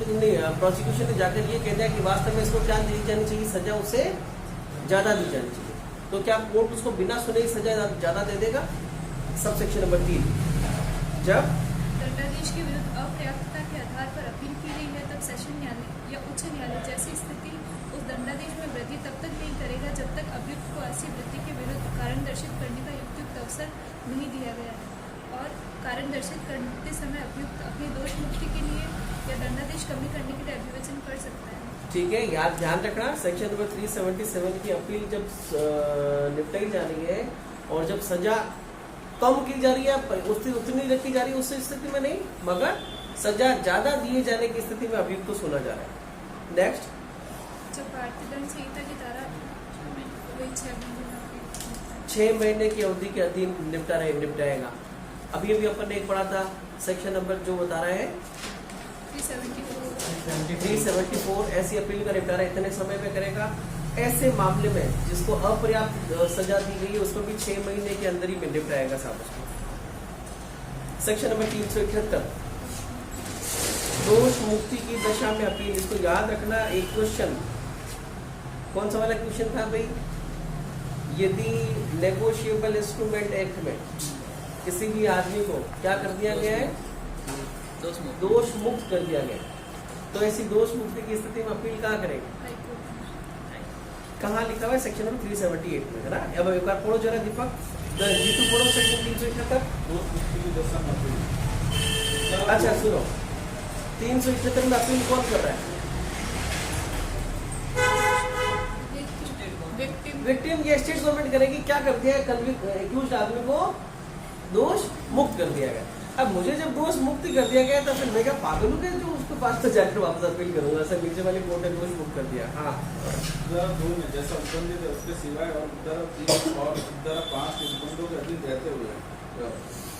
ने जाकर ये कह दिया कि वास्तव में इसको क्या दी जानी चाहिए, सजा उसे ज्यादा दी जानी चाहिए। तो क्या कोर्ट उसको बिना सुने ही सजा ज्यादा दे देगा? सबसेक्शन नंबर 3, जब दंडादेश के विरुद्ध अपर्याप्तता के आधार पर अपील की गई है, तब सेशन न्यायालय या उच्च न्यायालय जैसी स्थिति उस दंडादेश में वृद्धि तब तक नहीं करेगा जब तक अभियुक्त को ऐसी वृद्धि के विरुद्ध कारण दर्शित करने का युक्त अवसर नहीं दिया गया है। और कारण दर्शित करते समय अभियुक्त अपनी दोष मुक्ति के लिए या दंडादेश कमी करने के लिए अभिवचन कर सकता है। ठीक है, याद ध्यान रखना, सेक्शन नंबर 377 की अपील जब निपटाई जा रही है और जब सजा कम की जा रही है, उतनी रखी जा रही है, उस स्थिति में नहीं, मगर सजा ज्यादा दिए जाने की स्थिति में अभियुक्त को सुना जा रहा है। नेक्स्ट, जब भारतीय दंड संहिता की धारा वही 6 महीने की अवधि के अधीन निपटाएगा। अभी अपन ने एक पढ़ा था सेक्शन नंबर जो बता रहा है 374, ऐसी अपील का निपटारा इतने समय में करेगा। ऐसे मामले में जिसको अपर्याप्त सजा दी गई है उसको भी 6 महीने के अंदर ही निपटाएगा साहब उसको। सेक्शन नंबर 378, दोष मुक्ति की दशा में अपील। इसको याद रखना। एक क्वेश्चन, कौन सा वाला क्वेश्चन था भाई? यदि नेगोशिएबल इंस्ट्रूमेंट एक्ट में किसी भी आदमी को क्या कर दिया गया है? दोष मुक्त कर दिया गया, तो ऐसी दोष मुक्ति की स्थिति में अपील कहाँ करेंगे? कहाँ लिखा हुआ है? सेक्शन नंबर 378 में, है ना? अब एक बार पढ़ो जरा दीपक, जीतू पढ़ो सेक्शन 378। दोष मुक्ति की दशा में अपील। अच्छा सुनो, 378 में अपील कौन कर रहा है? विक्टिम की स्टेट गवर्नमेंट करेगी। क्या कर दिया है? एक्यूज्ड आदमी को दोष मुक्त कर दिया गया। अब मुझे जब दोष मुक्ति कर दिया गया तो फिर मैं क्या पागल हूँ जो उसके पास तो जाकर वापस अपील करूंगा? सर नीचे वाली कोर्ट ने दोष मुक्त कर दिया। हाँ, धारा 2 में जैसा उत्पन्नित है उसके सिवाय और धारा 3 और धारा 5 के निबंधों के अधीन रहते हुए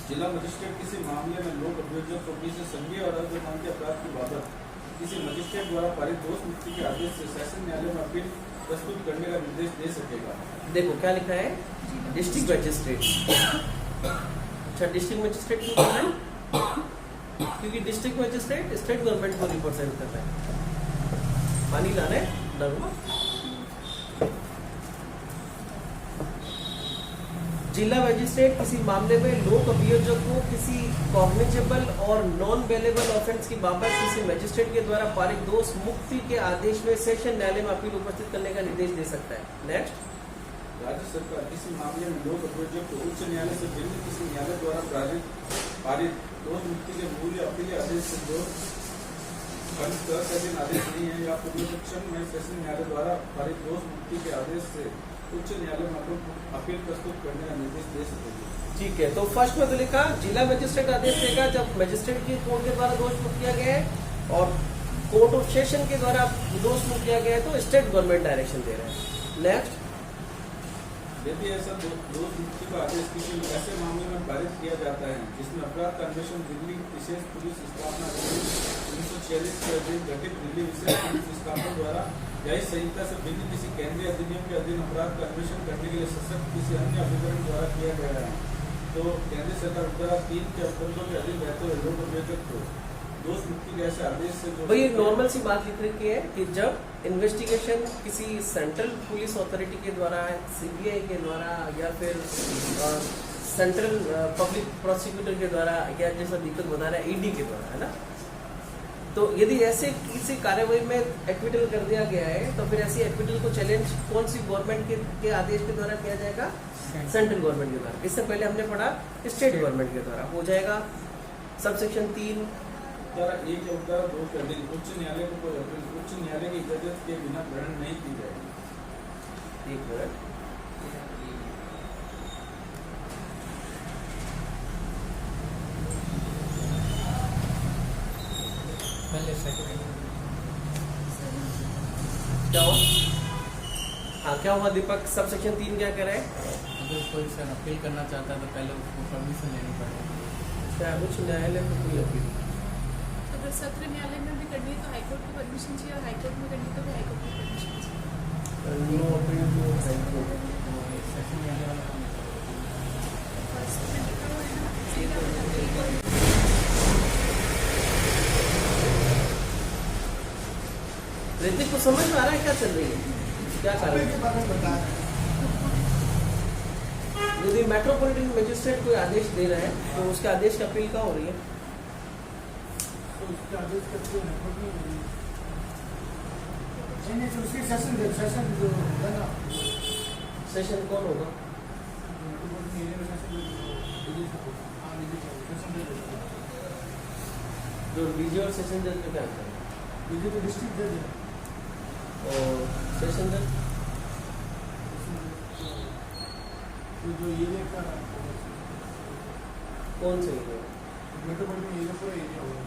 जिला मजिस्ट्रेट किसी मामले में लोक अभियोजक को किसी संज्ञेय और अल्पमान्य अपराध की बाबत किसी मजिस्ट्रेट द्वारा पारित दोष मुक्ति के आदेश से सेशन न्यायालय में अपील प्रस्तुत करने का निर्देश दे सकेगा। देखो क्या लिखा है? District magistrate. अच्छा, डिस्ट्रिक्ट मजिस्ट्रेट क्यों करना है? क्योंकि डिस्ट्रिक्ट मजिस्ट्रेट स्टेट गवर्नमेंट को रिप्रेजेंट कर रहा है। पानी लाना है नर्मा। जिला मजिस्ट्रेट किसी मामले में लोक अभियोजक को किसी कॉग्निजेबल और नॉन बेलेबल ऑफेंस की बाबत किसी मजिस्ट्रेट के द्वारा पारित दोष मुक्ति के आदेश में सेशन न्यायालय में अपील उपस्थित करने का निर्देश दे सकता है। नेक्स्ट, राज्य सरकार किसी मामले में लोक अभियोजक को उच्च न्यायालय से भिन्न किसी न्यायालय द्वारा पारित दोष मुक्ति के मूल्य अपील आदेश से दो अधीन आदेश नहीं है या पूर्वपक्षम में सेशन न्यायालय द्वारा पारित दोष मुक्ति के आदेश से उच्च न्यायालय में अपील प्रस्तुत करने का निर्देश दे सकेगी। ठीक है, तो फर्स्ट में तो लिखा जिला मजिस्ट्रेट आदेश देगा जब मजिस्ट्रेट की कोर्ट के द्वारा दोष मुक्त किया गया है और कोर्ट ऑफ सेशन के द्वारा दोष मुक्त किया गया है, तो स्टेट गवर्नमेंट डायरेक्शन दे रहे हैं। नेक्स्ट, यदि ऐसा दोष मुक्ति का आदेश किसी ऐसे मामले में पारित किया जाता है जिसमें अपराध का अन्वेषण दिल्ली विशेष पुलिस स्थापना 1946 के अधीन गठित दिल्ली विशेष पुलिस स्थापना द्वारा या इस संहिता से भिन्न किसी केंद्रीय अधिनियम के अधीन अपराध का अन्वेषण करने के लिए सशक्त किसी अन्य अभिकरण द्वारा किया गया है, तो केंद्र सरकार द्वारा 3 के अपराधों के अधीन रहते हुए लोक अभियोजक को दोष मुक्ति के ऐसे आदेश से भाई एक नॉर्मल सी बात लिख रखी है कि जब इन्वेस्टिगेशन किसी सेंट्रल पुलिस अथॉरिटी के द्वारा, सीबीआई के द्वारा या फिर सेंट्रल पब्लिक प्रोसिक्यूटर के द्वारा या जैसा दिक्कत बता रहा है ईडी के द्वारा, है ना, तो यदि ऐसे किसी कार्यवाही में एक्विटल कर दिया गया है तो फिर ऐसी एक्विटल को चैलेंज कौन सी गवर्नमेंट के आदेश के द्वारा किया जाएगा? सेंट्रल गवर्नमेंट के द्वारा। इससे पहले हमने पढ़ा स्टेट गवर्नमेंट के द्वारा हो जाएगा। सबसेक्शन 3 धारा 1 या धारा 2 के अधीन उच्च न्यायालय को कोई अपील उच्च न्यायालय की इजाजत के बिना ग्रहण नहीं की जाएगी। एक मिनट, पहले सेकंड क्या हुआ? हाँ क्या हुआ दीपक? सबसेक्शन 3 क्या कह रहा है? अगर कोई सर अपील करना चाहता है तो पहले उसको परमिशन लेनी पड़ेगी। क्या उच्च न्यायालय को कोई अपील? अगर सत्र न्यायालय में भी करनी है तो हाईकोर्ट की परमिशन चाहिए, और हाईकोर्ट में करनी है तो भी हाईकोर्ट की परमिशन चाहिए। No appeal to high court. Session न्यायालय वाला काम है। फर्स्ट में लिखा हुआ है ना, सीधा बताते हैं। ऋतिक को समझ में आ रहा है क्या चल रही है, क्या कारण है? यदि मेट्रोपॉलिटन मजिस्ट्रेट कोई आदेश दे रहा है तो उसके आदेश की अपील कहाँ हो रही है? सेशन कौन होगा? जो डीजी और सेशन जज में क्या अंतर है? तो डिस्ट्रिक्ट जज है और सेशन जज तो जो एरिया का कौन से एरिया? मेट्रोपॉलिटन एरिया पूरा एरिया होगा।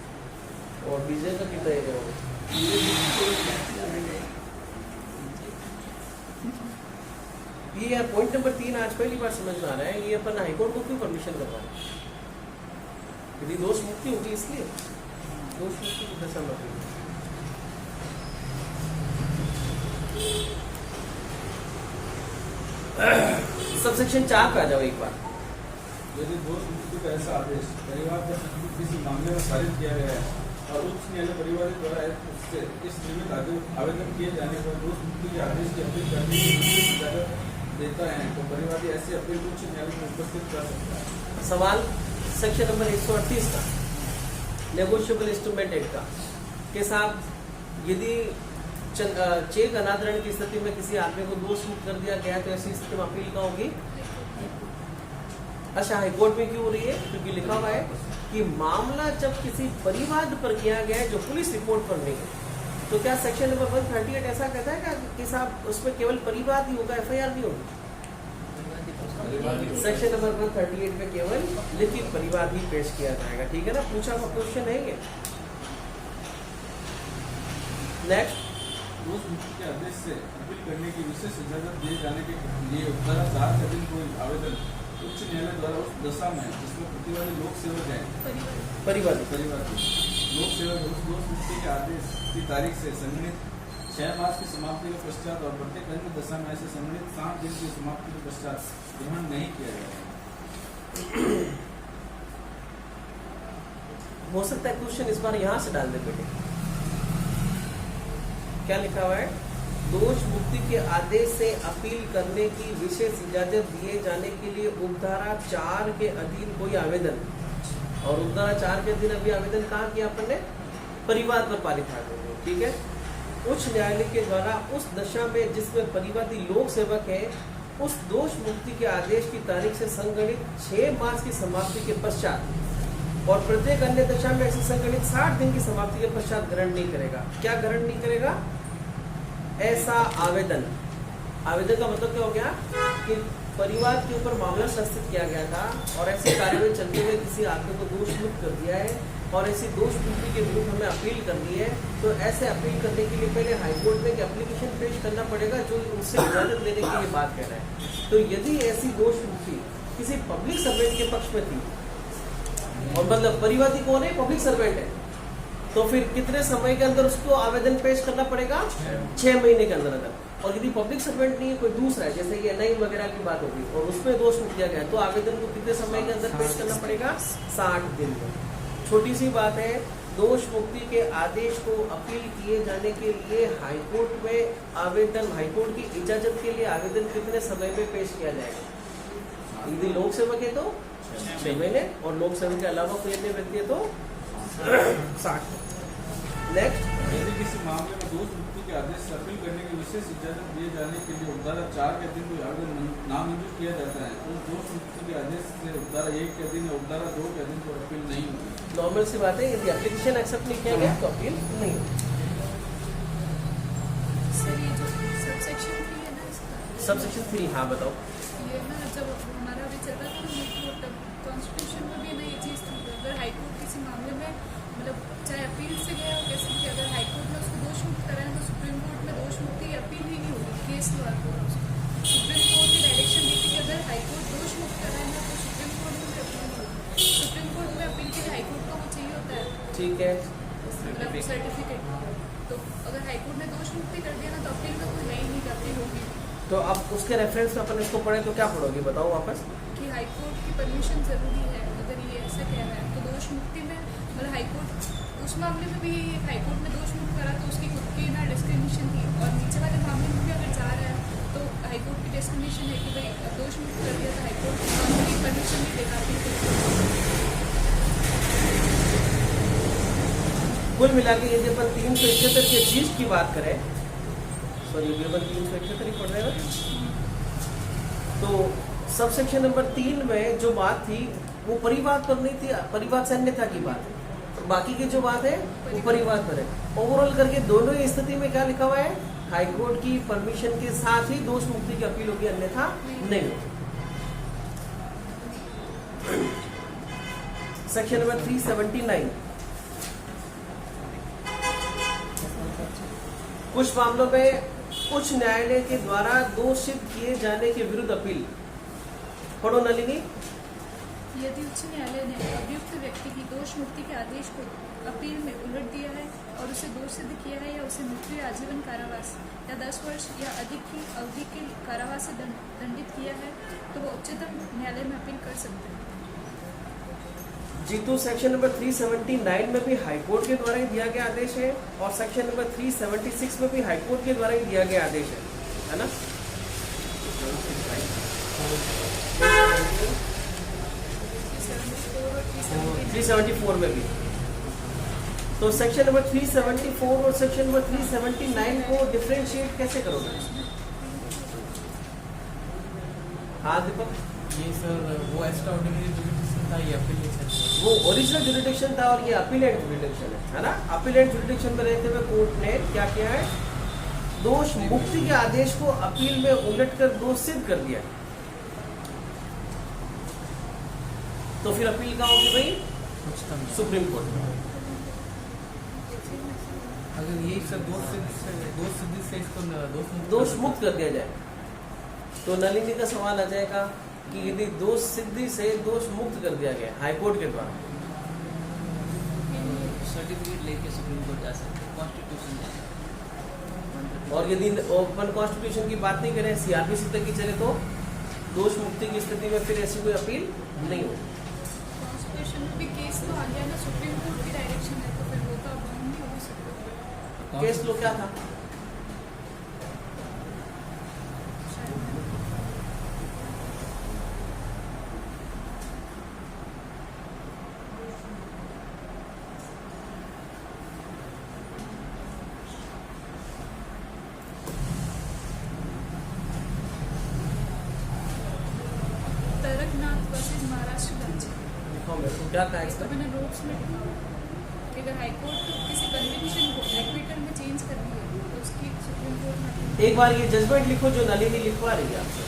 और डीजे का कितना एरिया होगा? ये पॉइंट नंबर 3 आज पहली बार समझ में आ रहा है। ये अपन हाईकोर्ट को क्यों परमिशन करवा रहे हैं? यदि दोष मुक्ति होगी इसलिए दोष मुक्ति की दशा में होगी। सबसेक्शन 4 पे आ जाओ एक बार। यदि दोष मुक्ति का ऐसा आदेश परिवार का किसी मामले में पारित किया गया है और उच्च न्यायालय परिवार द्वारा उससे इस निमित्त आवेदन किए जाने पर दोष मुक्ति के आदेश की अपील करने की इजाजत देता है तो परिवादी ऐसी अपील उच्च न्यायालय में उपस्थित कर सकता है। सवाल सेक्शन नंबर 138 का नेगोशिएबल इंस्ट्रूमेंट एक्ट का के साथ यदि चेक अनादरण की स्थिति में किसी आदमी को दोष मुक्त कर दिया गया है तो ऐसी स्थिति में अपील कहाँ होगी? अच्छा हाईकोर्ट में क्यों हो रही है? क्योंकि लिखा हुआ है कि मामला जब किसी परिवाद पर किया गया है जो पुलिस रिपोर्ट पर नहीं है। तो क्या सेक्शन नंबर 138 ऐसा कहता है कि साहब उसमें केवल परिवाद ही होगा, FIR नहीं होगी? सेक्शन नंबर 138 में केवल लिखित परिवाद ही पेश किया जाएगा। ठीक है ना, पूछा हुआ क्वेश्चन है ये। नेक्स्ट, दोष मुक्ति के आदेश से अपील करने की विशेष इजाजत दिए जाने के लिए धारा 4 के अधीन कोई आवेदन उच्च न्यायालय द्वारा उस दशा में जिसमें प्रतिवादी लोक सेवक है परिवादी लोक सेवक उस दोष मुक्ति के आदेश की तारीख से संबंधित 6 मास की समाप्ति के पश्चात और प्रत्येक अन्य दशा में ऐसे संबंधित 7 दिन की समाप्ति के पश्चात ग्रहण नहीं किया जाएगा। हो सकता है क्वेश्चन इस बार यहाँ से डाल दे बेटे। क्या लिखा हुआ है? दोष मुक्ति के आदेश से अपील करने की विशेष इजाजत दिए जाने के लिए उपधारा 4 के अधीन कोई आवेदन, और उपधारा 4 के अधीन अभी आवेदन कहाँ किया अपन ने? परिवाद पर पारित आवेदन। ठीक है, उच्च न्यायालय के द्वारा उस दशा में जिसमें परिवादी लोक सेवक है उस दोष मुक्ति के आदेश की तारीख से संगणित 6 मास की समाप्ति के पश्चात और प्रत्येक अन्य दशा में ऐसे संगणित 60 दिन की समाप्ति के पश्चात ग्रहण नहीं करेगा। क्या ग्रहण नहीं करेगा? ऐसा आवेदन। आवेदन का मतलब क्या हो गया कि परिवार के ऊपर मामला संस्थित किया गया था और ऐसे कार्यवाही चलते हुए किसी आदमी को दोष मुक्त कर दिया है और ऐसी दोष मुक्ति के विरुद्ध हमें अपील करनी है, तो ऐसे अपील करने के लिए पहले हाईकोर्ट में एक एप्लीकेशन पेश करना पड़ेगा जो उनसे इजाजत लेने की ये बात कह रहा है। तो यदि ऐसी दोष मुक्ति किसी पब्लिक सर्वेंट के पक्ष में थी, और मतलब परिवादी कौन है? पब्लिक सर्वेंट है, तो फिर कितने समय के अंदर उसको आवेदन पेश करना पड़ेगा? 6 महीने के अंदर अंदर। और यदि पब्लिक सर्वेंट नहीं है, कोई दूसरा है, जैसे ये NIM वगैरह की बात होगी और उसमें दोष मुक्त दिया गया, तो आवेदन को कितने समय के अंदर पेश करना पड़ेगा? 60 दिन में। छोटी सी बात है, दोष मुक्ति के आदेश को अपील किए जाने के लिए हाईकोर्ट में आवेदन, हाईकोर्ट की इजाजत के लिए आवेदन कितने समय में पेश किया जाएगा? यदि लोक सेवक है तो 6 महीने और लोक सेवक के अलावा कोई अन्य व्यक्ति है तो 60। नेक्स्ट, यदि किसी मामले में दोष मुक्ति के आदेश से अपील करने की विशेष इजाजत दिए जाने के लिए उपधारा 4 के अधीन कोई आवेदन नामंजूर किया जाता है तो दोष मुक्ति के आदेश से उपधारा 1 के अधीन या उपधारा 2 के अधीन कोई अपील नहीं होगी। नॉर्मल सी बात है, यदि एप्लीकेशन एक्सेप्ट नहीं किया गया तो अपील नहीं होगी। सर ये जो सबसेक्शन 3 है ना इसका, सबसेक्शन 3, हाँ बताओ। ये ना जब हमारा अभी चल रहा था ना तो तब कॉन्स्टिट्यूशन में भी ना ये चीज़ थी, अगर हाईकोर्ट किसी मामले में मतलब चाहे अपील से गया हो कैसे कि अगर हाईकोर्ट ने उसको दोष मुक्त कराया तो सुप्रीम कोर्ट में दोष मुक्ति की अपील ही नहीं होगी, केस द्वारा होगा उसको। सुप्रीम कोर्ट की डायरेक्शन दी थी कि अगर हाईकोर्ट दोष मुक्त कराए ना तो सुप्रीम कोर्ट में भी अपील नहीं होगी। सुप्रीम कोर्ट में अपील के लिए हाईकोर्ट को वो चाहिए होता है ठीक है, मतलब सर्टिफिकेट। तो अगर हाईकोर्ट ने दोष मुक्ति कर दिया ना तो अपील में कोई है ही नहीं कि अपील होगी। तो अब उसके रेफरेंस में अपन इसको पढ़े तो क्या पढ़ोगे बताओ वापस। कि हाईकोर्ट की परमिशन जरूरी है, अगर ये ऐसा कह रहा है तो दोष मुक्ति में मतलब हाईकोर्ट उस मामले में भी हाईकोर्ट ने दोष मुक्त करा तो उसकी खुद की ना डिस्क्रिमिनेशन थी, और नीचे वाले मामले में भी अगर जा रहा है तो हाईकोर्ट की डिस्क्रिमिनेशन है कि भाई दोष मुक्त कर दिया तो हाईकोर्ट की परमिशन नहीं देगा अपील के लिए। कुल मिला के यदि अपन 371 की चीज की बात करें, सॉरी ये अपन 371 ही पढ़ रहे हैं, तो सबसेक्शन नंबर 3 में जो बात थी वो परिवाद पर नहीं थी, परिवाद से अन्यथा की बात है। तो बाकी की जो बात है वो परिवाद पर है। ओवरऑल करके दोनों ही स्थिति में क्या लिखा हुआ है, हाईकोर्ट की परमिशन के साथ ही दोष मुक्ति की अपील होगी, अन्यथा नहीं होगी। सेक्शन नंबर 379, कुछ मामलों में उच्च न्यायालय के द्वारा दोष सिद्ध किए जाने के विरुद्ध अपील। पढ़ो नलिनी। यदि उच्च न्यायालय ने अभियुक्त व्यक्ति की दोष मुक्ति के आदेश को अपील में उलट दिया है और उसे दोष सिद्ध किया है या उसे मृत्यु या आजीवन कारावास या 10 वर्ष या अधिक की अवधि के कारावास से दंडित किया है तो वो उच्चतम न्यायालय में अपील कर सकते हैं। जीतू सेक्शन नंबर 379 में भी हाईकोर्ट के द्वारा ही दिया गया आदेश है और सेक्शन नंबर 376 में भी हाईकोर्ट के द्वारा ही दिया गया आदेश है ना। 374 में भी। तो सेक्शन नंबर 374 और सेक्शन नंबर 379 को डिफरेंशिएट कैसे करोगे? हाँ दीपक। ये सर वो एक्स्ट्रा ऑर्डिनरी जुडिक्शन था, ये अपीलेशन, वो ओरिजिनल जुडिक्शन था और ये अपीलेट जुडिक्शन है ना। अपीलेट जुडिक्शन में रहते हुए कोर्ट ने क्या किया है, दोष मुक्ति के आदेश को अपील में उलट कर दोष सिद्ध कर दिया। तो फिर अपील कहाँ होगी भाई, सुप्रीम कोर्ट में। अगर यही सर दोष सिद्धि से इसको दोष मुक्त कर दिया जाए तो नलिनी का सवाल आ जाएगा कि यदि दोष सिद्धि से दोष मुक्त कर दिया गया हाईकोर्ट के द्वारा, सर्टिफिकेट लेके सुप्रीम कोर्ट जा सकते हैं, कॉन्स्टिट्यूशन और यदि ओपन कॉन्स्टिट्यूशन की बात नहीं करें, सीआरपीसी तक की चले तो दोष मुक्ति की स्थिति में फिर ऐसी कोई अपील नहीं होगी। कॉन्स्टिट्यूशन में भी केस तो आ गया ना, सुप्रीम कोर्ट की डायरेक्शन है तो फिर वो तो अब हम नहीं हो सकते। केस लो क्या था, तरकनाथ वर्सेस महाराष्ट्र राज्य। लिखो मेरे को क्या था इसको इसका। मैंने नोट्स में लिखा कि अगर हाईकोर्ट किसी कन्विक्शन को एक्विटल में चेंज कर दी है तो उसकी सुप्रीम कोर्ट में एक बार ये जजमेंट लिखो जो नलिनी लिखवा रही है आपसे।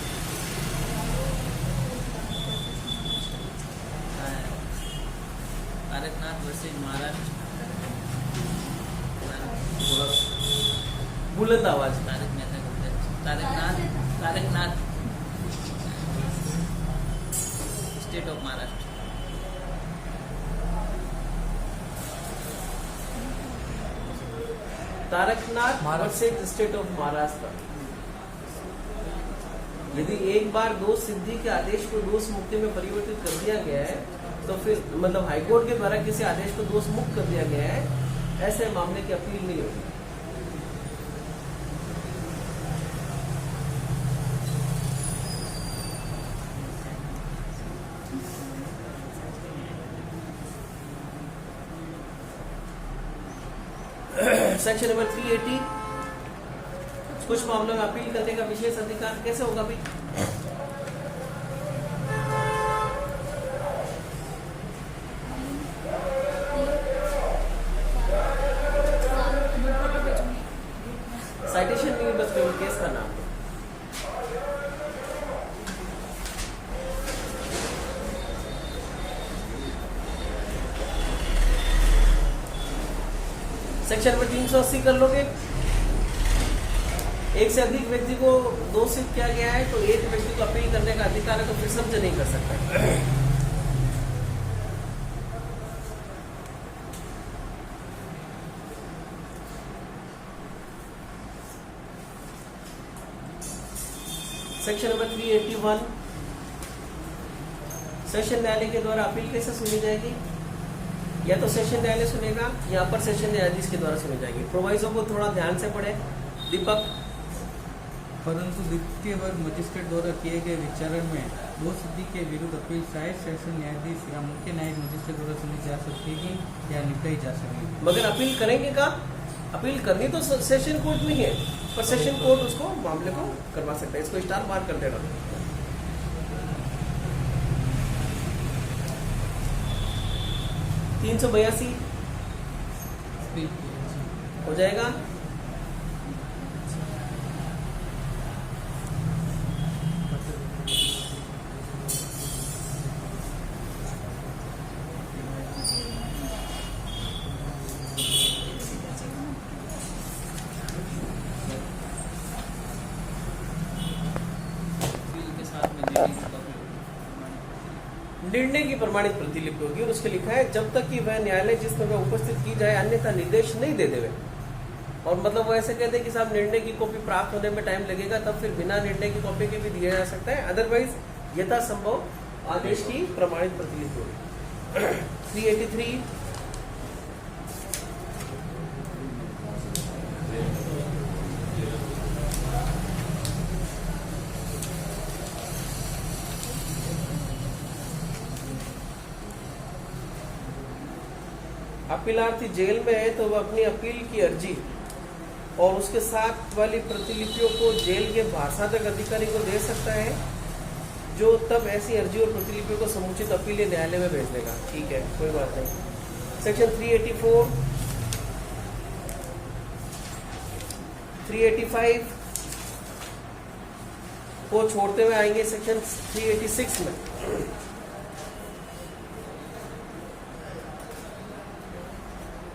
तारकनाथ वर्सेज महाराष्ट्र, बुलंद आवाज। तारक मेहता का Taraknath state of Maharashtra. Taraknath versus state of Maharashtra. यदि एक बार दोष सिद्धि के आदेश को दोष मुक्ति में परिवर्तित कर दिया गया है तो फिर मतलब हाईकोर्ट के द्वारा किसी आदेश को दोष मुक्त कर दिया गया है, ऐसे मामले की अपील नहीं होगी। सेक्शन नंबर 380, कुछ मामलों में अपील करने का विशेष अधिकार कैसे होगा भाई? साइटेशन नहीं, बस केवल केस का नाम। सेक्शन नंबर 380 कर लोगे। एक से अधिक व्यक्ति को दोषित किया गया है तो एक व्यक्ति को अपील करने का अधिकार है, तो फिर सबसे नहीं कर सकता। सेक्शन नंबर 381, सेशन न्यायालय के द्वारा अपील कैसे सुनी जाएगी? या तो सेशन न्यायालय सुनेगा या पर सेशन न्यायाधीश के द्वारा सुनी जाएगी। प्रोवाइजो को थोड़ा ध्यान से पढ़े दीपक। परंतु द्वितीय वर्ग मजिस्ट्रेट द्वारा किए गए विचारण में दो सिद्धि के विरुद्ध अपील सहायक सेशन न्यायाधीश या मुख्य न्यायिक मजिस्ट्रेट द्वारा सुनी जा सकेगी या निपटाई जा सकेगी। मगर अपील करेंगे का? अपील करनी तो सेशन कोर्ट में ही है, पर सेशन कोर्ट उसको मामले को करवा सकता है। इसको स्टार मार्क कर देगा। तीन 382 हो जाएगा। निर्णय की प्रमाणित प्रतिलिपि होगी और उसके लिखा है जब तक कि वह न्यायालय जिसमें वह उपस्थित की जाए अन्यथा निर्देश नहीं दे देवे। और मतलब वो ऐसे कहते हैं कि साहब निर्णय की कॉपी प्राप्त होने में टाइम लगेगा, तब फिर बिना निर्णय की कॉपी के भी दिया जा सकता है। अदरवाइज यथासंभव आदेश की प्रमाणित प्रतिलिपि होगी। 383 अपीलार्थी जेल में है तो वह अपनी अपील की अर्जी और उसके साथ वाली प्रतिलिपियों को जेल के भाषांतक अधिकारी को दे सकता है, जो तब ऐसी अर्जी और प्रतिलिपियों को समुचित अपीलीय न्यायालय में भेज देगा। ठीक है, कोई बात नहीं। सेक्शन 384, 385 को छोड़ते हुए आएंगे सेक्शन 386 में।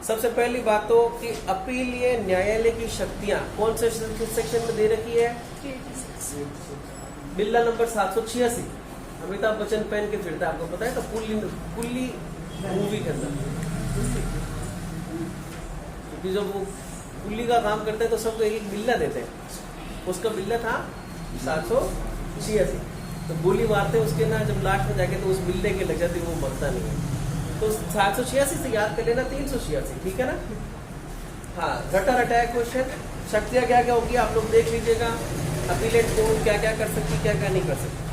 सबसे पहली बात तो कि अपीलीय न्यायालय की शक्तियां कौन से सेक्शन में दे रखी है? बिल्ला नंबर 786। अमिताभ बच्चन पहन के फिरता है, आपको पता है, तो कुल्ली मूवी के अंदर, क्योंकि जब वो कुल्ली का काम करते हैं तो सबको एक एक बिल्ला देते हैं। उसका बिल्ला था 786, तो गोली मारते उसके ना, जब लास्ट में जाके तो उस बिल्ले के लग जाती, वो मरता नहीं है। तो 786 से याद कर लेना 386, ठीक है ना। हाँ, रटा रटाया क्वेश्चन। शक्तियाँ क्या क्या होगी आप लोग देख लीजिएगा। अपीलेट कोर्ट क्या क्या कर सकती, क्या क्या नहीं कर सकती।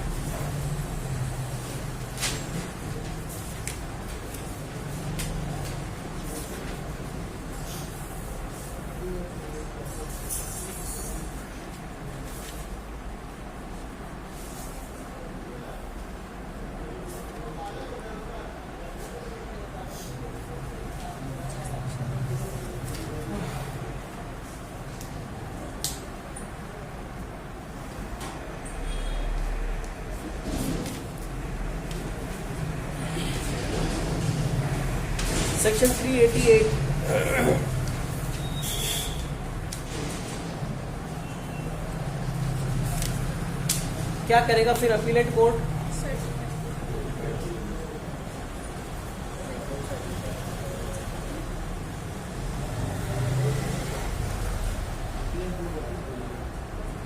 सेक्शन 388 क्या करेगा फिर अपीलेट कोर्ट?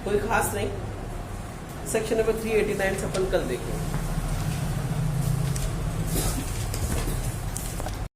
कोई खास नहीं। सेक्शन नंबर 389 से अपन कल देखेंगे।